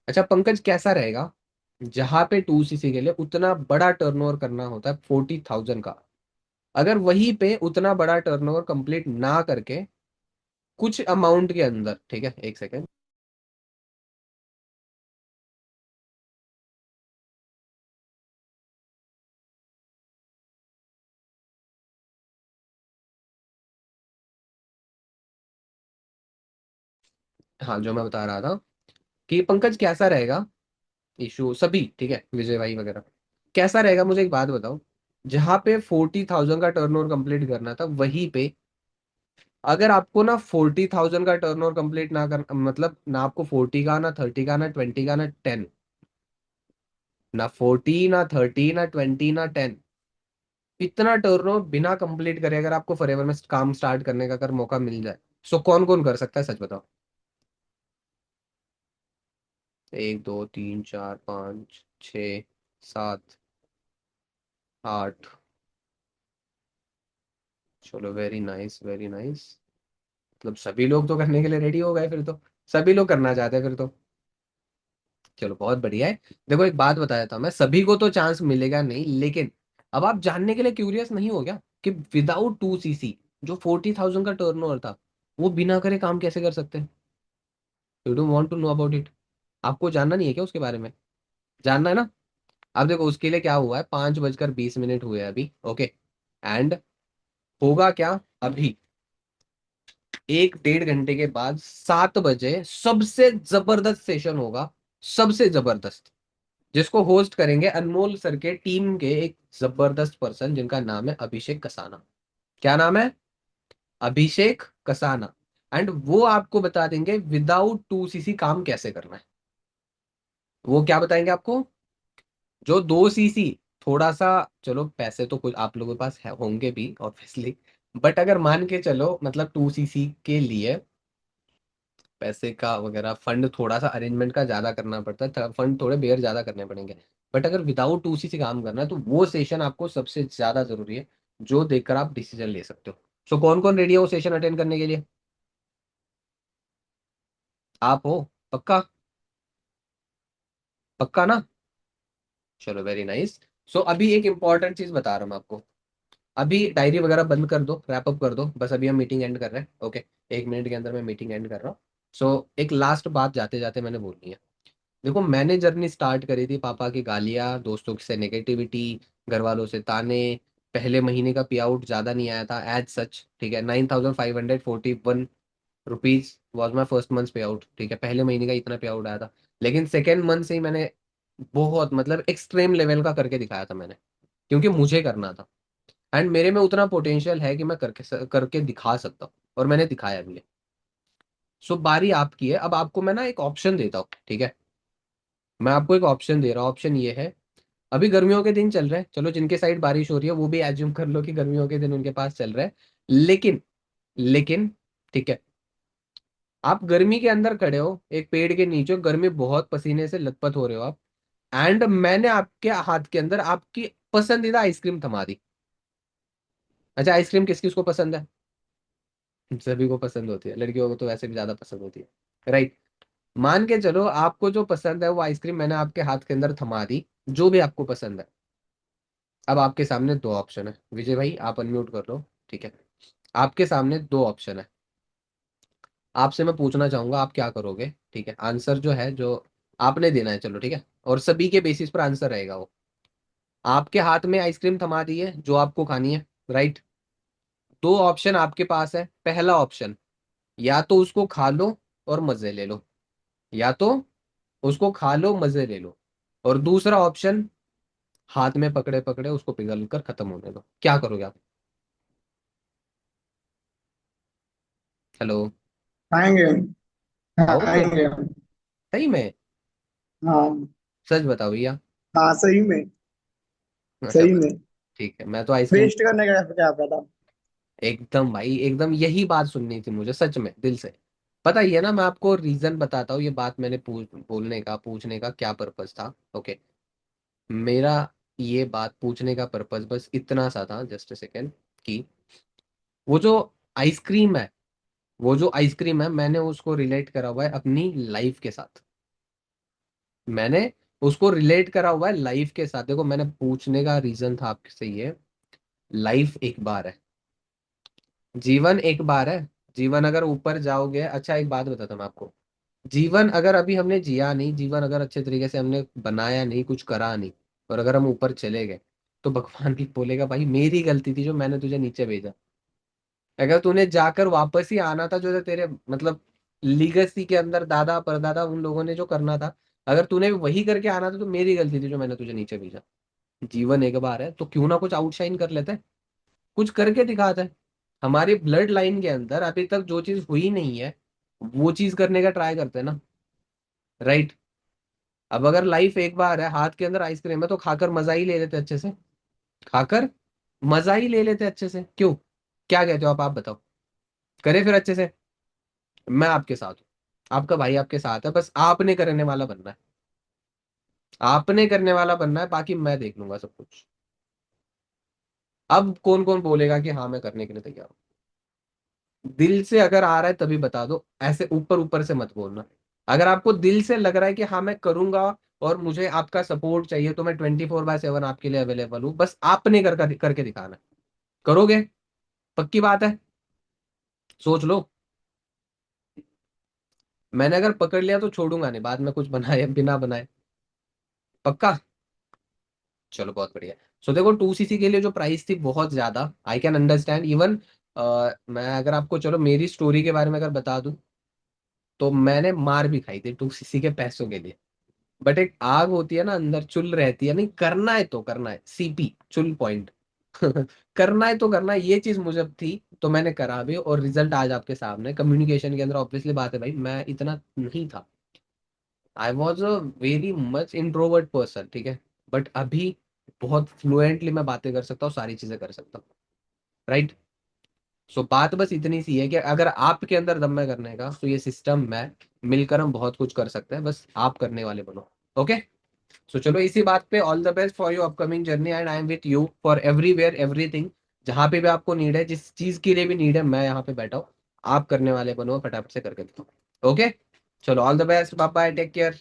अच्छा पंकज कैसा रहेगा जहां पे 2cc के लिए उतना बड़ा टर्नओवर करना होता है 40,000 का, अगर वहीं पे उतना बड़ा टर्नओवर कंप्लीट ना करके कुछ अमाउंट के अंदर, ठीक है एक सेकेंड, हाँ जो मैं बता रहा था कि पंकज कैसा रहेगा, इशू सभी ठीक है, विजय भाई वगैरह, कैसा रहेगा मुझे एक बात बताओ। जहां पे 40,000 का टर्नओवर कंप्लीट करना था वहीं पे अगर आपको ना 40,000 का टर्नओवर कंप्लीट ना कर, मतलब ना आपको 40 का, ना 30 का, ना 20 का, ना 10, ना 40 ना 30 ना 20 ना 10, इतना टर्नओवर बिना कंप्लीट करे अगर आपको फॉरएवर में काम स्टार्ट करने का अगर मौका मिल जाए, सो कौन कौन कर सकता है सच बताओ? 1 2 3 4 5 6 7 8। चलो वेरी नाइस वेरी नाइस। मतलब सभी लोग तो करने के लिए रेडी हो गए फिर तो, सभी लोग करना चाहते हैं फिर तो। चलो बहुत बढ़िया है। देखो एक बात बताया था मैं, सभी को तो चांस मिलेगा नहीं, लेकिन अब आप जानने के लिए क्यूरियस नहीं हो गया कि विदाउट 2cc जो 40,000 का टर्नओवर था वो बिना करे काम कैसे कर सकते हैं? You don't want to know about it? आपको जानना नहीं है क्या उसके बारे में? जानना है ना? अब देखो उसके लिए क्या हुआ है, 5:20 हुए हैं अभी। ओके। एंड होगा क्या अभी, 1 1.5 घंटे के बाद 7 बजे सबसे जबरदस्त सेशन होगा। सबसे जबरदस्त, जिसको होस्ट करेंगे अनमोल सर के टीम के एक जबरदस्त पर्सन जिनका नाम है अभिषेक कसाना। क्या नाम है? अभिषेक कसाना। एंड वो आपको बता देंगे विदाउट 2 सीसी काम कैसे करना है। वो क्या बताएंगे आपको? जो 2 सीसी, थोड़ा सा, चलो पैसे तो कुछ आप लोगों के पास होंगे भी ऑब्वियसली, बट अगर मान के चलो मतलब 2 सीसी के लिए पैसे का वगैरह फंड थोड़ा सा अरेंजमेंट का ज्यादा करना पड़ता है, फंड थोड़े बेयर ज्यादा करने पड़ेंगे। बट अगर विदाउट 2 सीसी काम करना है तो वो सेशन आपको सबसे ज्यादा जरूरी है, जो देखकर आप डिसीजन ले सकते हो। सो कौन कौन रेडी है वो सेशन अटेंड करने के लिए? आप हो? पक्का? पक्का ना? चलो वेरी नाइस। सो अभी एक इंपॉर्टेंट चीज बता रहा हूँ मैं आपको। अभी डायरी वगैरह बंद कर दो, रैप अप कर दो, बस अभी हम मीटिंग एंड कर रहे हैं। ओके, 1 मिनट के अंदर मैं मीटिंग एंड कर रहा हूँ। सो एक लास्ट बात जाते जाते मैंने बोलनी है। देखो, मैंने जर्नी स्टार्ट करी थी पापा की गालियाँ, दोस्तों से नेगेटिविटी, घर वालों से ताने। पहले महीने का पे आउट ज्यादा नहीं आया था एज सच, ठीक है। 9541 rupees was my first month पे आउट, ठीक है। पहले महीने का इतना पे आउट आया था। लेकिन सेकेंड मंथ से ही मैंने बहुत मतलब एक्सट्रीम लेवल का करके दिखाया था मैंने, क्योंकि मुझे करना था। एंड मेरे में उतना पोटेंशियल है कि मैं करके करके दिखा सकता हूँ, और मैंने दिखाया भी है। सो बारी आपकी है। अब आपको मैं ना एक ऑप्शन देता हूँ, ठीक है। मैं आपको एक ऑप्शन दे रहा हूँ। ऑप्शन ये है, अभी गर्मियों के दिन चल रहे हैं, चलो जिनके साइड बारिश हो रही है वो भी एज्यूम कर लो कि गर्मियों के दिन उनके पास चल रहा है। लेकिन लेकिन ठीक है, आप गर्मी के अंदर खड़े हो एक पेड़ के नीचे, गर्मी बहुत, पसीने से लथपथ हो रहे हो आप, एंड मैंने आपके हाथ के अंदर आपकी पसंदीदा आइसक्रीम थमा दी। अच्छा, आइसक्रीम किस किस को पसंद है? सभी को पसंद होती है, लड़कियों को तो वैसे भी ज्यादा पसंद होती है, राइट। मान के चलो आपको जो पसंद है वो आइसक्रीम मैंने आपके हाथ के अंदर थमा दी, जो भी आपको पसंद है। अब आपके सामने दो ऑप्शन है, विजय भाई आप अनम्यूट कर लो, ठीक है। आपके सामने दो ऑप्शन है। आपसे मैं पूछना चाहूंगा आप क्या करोगे, ठीक है। आंसर जो है जो आपने देना है, चलो ठीक है, और सभी के बेसिस पर आंसर रहेगा वो। आपके हाथ में आइसक्रीम थमा दी है जो आपको खानी है, राइट। दो ऑप्शन आपके पास है। पहला ऑप्शन, या तो उसको खा लो और मजे ले लो, या तो उसको खा लो मजे ले लो, और दूसरा ऑप्शन, हाथ में पकड़े पकड़े उसको पिघल कर खत्म होने दो। क्या करोगे आप? हेलो? आएंगे। हाँ, खाओगे? आएंगे हम। सही में? हाँ। सच बताओ भैया। हाँ, सही में। अच्छा सही बस, में। ठीक है, मैं तो आइसक्रीम। वेस्ट करने का क्या फायदा। एकदम भाई, एकदम यही बात सुननी थी मुझे सच में दिल से। पता ही है ना, मैं आपको रीजन बताता हूँ। ये बात मैंने बोलने का, पूछने का क्या पर्पस था, ओके। मेरा ये बात पूछने का पर्पस बस इतना सा था, जस्ट अ सेकेंड, कि वो जो आइसक्रीम है, वो जो आइसक्रीम है, मैंने उसको रिलेट करा हुआ है अपनी लाइफ के साथ। मैंने उसको रिलेट करा हुआ है लाइफ के साथ। देखो, मैंने पूछने का रीजन था आपसे ये, लाइफ एक बार है, जीवन एक बार है। जीवन अगर ऊपर जाओगे, अच्छा एक बात बताता हूँ मैं आपको। जीवन अगर अभी हमने जिया नहीं, जीवन अगर अच्छे तरीके से हमने बनाया नहीं, कुछ करा नहीं, और अगर हम ऊपर चले गए, तो भगवान भी बोलेगा भाई मेरी गलती थी जो मैंने तुझे नीचे भेजा। अगर तूने जाकर वापस ही आना था, जो तेरे मतलब लीगेसी के अंदर दादा परदादा उन लोगों ने जो करना था, अगर तूने वही करके आना था, तो मेरी गलती थी जो मैंने तुझे नीचे भेजा। जीवन एक बार है, तो क्यों ना कुछ आउटशाइन कर लेते हैं, कुछ करके दिखाते हैं। हमारी ब्लड लाइन के अंदर अभी तक जो चीज हुई नहीं है, वो चीज करने का ट्राई करते हैं ना, राइट। अब अगर लाइफ एक बार है, हाथ के अंदर आइसक्रीम है, तो खाकर मजा ही ले लेते अच्छे से। खाकर मजा ही ले लेते अच्छे से, क्यों? क्या कहते हो आप बताओ। करे फिर अच्छे से। मैं आपके साथ हूँ, आपका भाई आपके साथ है, बस आपने करने वाला बनना है। आपने करने वाला बनना है, बाकी मैं देख लूंगा सब कुछ। अब कौन कौन बोलेगा कि हाँ मैं करने के लिए तैयार हूँ? दिल से अगर आ रहा है तभी बता दो, ऐसे ऊपर ऊपर से मत बोलना। अगर आपको दिल से लग रहा है कि हाँ मैं करूंगा, और मुझे आपका सपोर्ट चाहिए, तो मैं 24/7 आपके लिए अवेलेबल हूँ, बस आपने करके दिखाना है। करोगे? पक्की बात है? सोच लो। मैंने अगर पकड़ लिया तो छोड़ूंगा नहीं, बाद में कुछ बनाए बिना बनाए। पक्का? चलो बहुत बढ़िया। सो देखो, 2 सीसी के लिए जो प्राइस थी बहुत ज्यादा, आई कैन अंडरस्टैंड इवन। मैं अगर आपको चलो मेरी स्टोरी के बारे में अगर बता दूं, तो मैंने मार भी खाई थी 2 सीसी के पैसों के लिए। बट एक आग होती है ना अंदर, चुल रहती है, नहीं करना है तो करना है, सीपी चुल पॉइंट। करना है तो करना है, ये चीज मुझे थी तो मैंने करा भी, और रिजल्ट आज आपके सामने। कम्युनिकेशन के अंदर ऑब्वियसली बात है भाई, मैं इतना नहीं था, I was a very much introvert person, ठीक है। बट अभी बहुत फ्लुएंटली मैं बातें कर सकता हूँ, सारी चीजें कर सकता हूँ, राइट। सो बात बस इतनी सी है कि अगर आपके अंदर दम है करने का, तो ये सिस्टम में मिलकर हम बहुत कुछ कर सकते हैं, बस आप करने वाले बनो। ओके। सो चलो इसी बात पे, all the best for your upcoming journey, and I am with you for everywhere everything. जहां पे भी आपको नीड है, जिस चीज के लिए भी नीड है, मैं यहाँ पे बैठा हूँ। आप करने वाले बनो, फटाफट से करके दिखाओ। ओके। चलो all the best, bye bye, take care.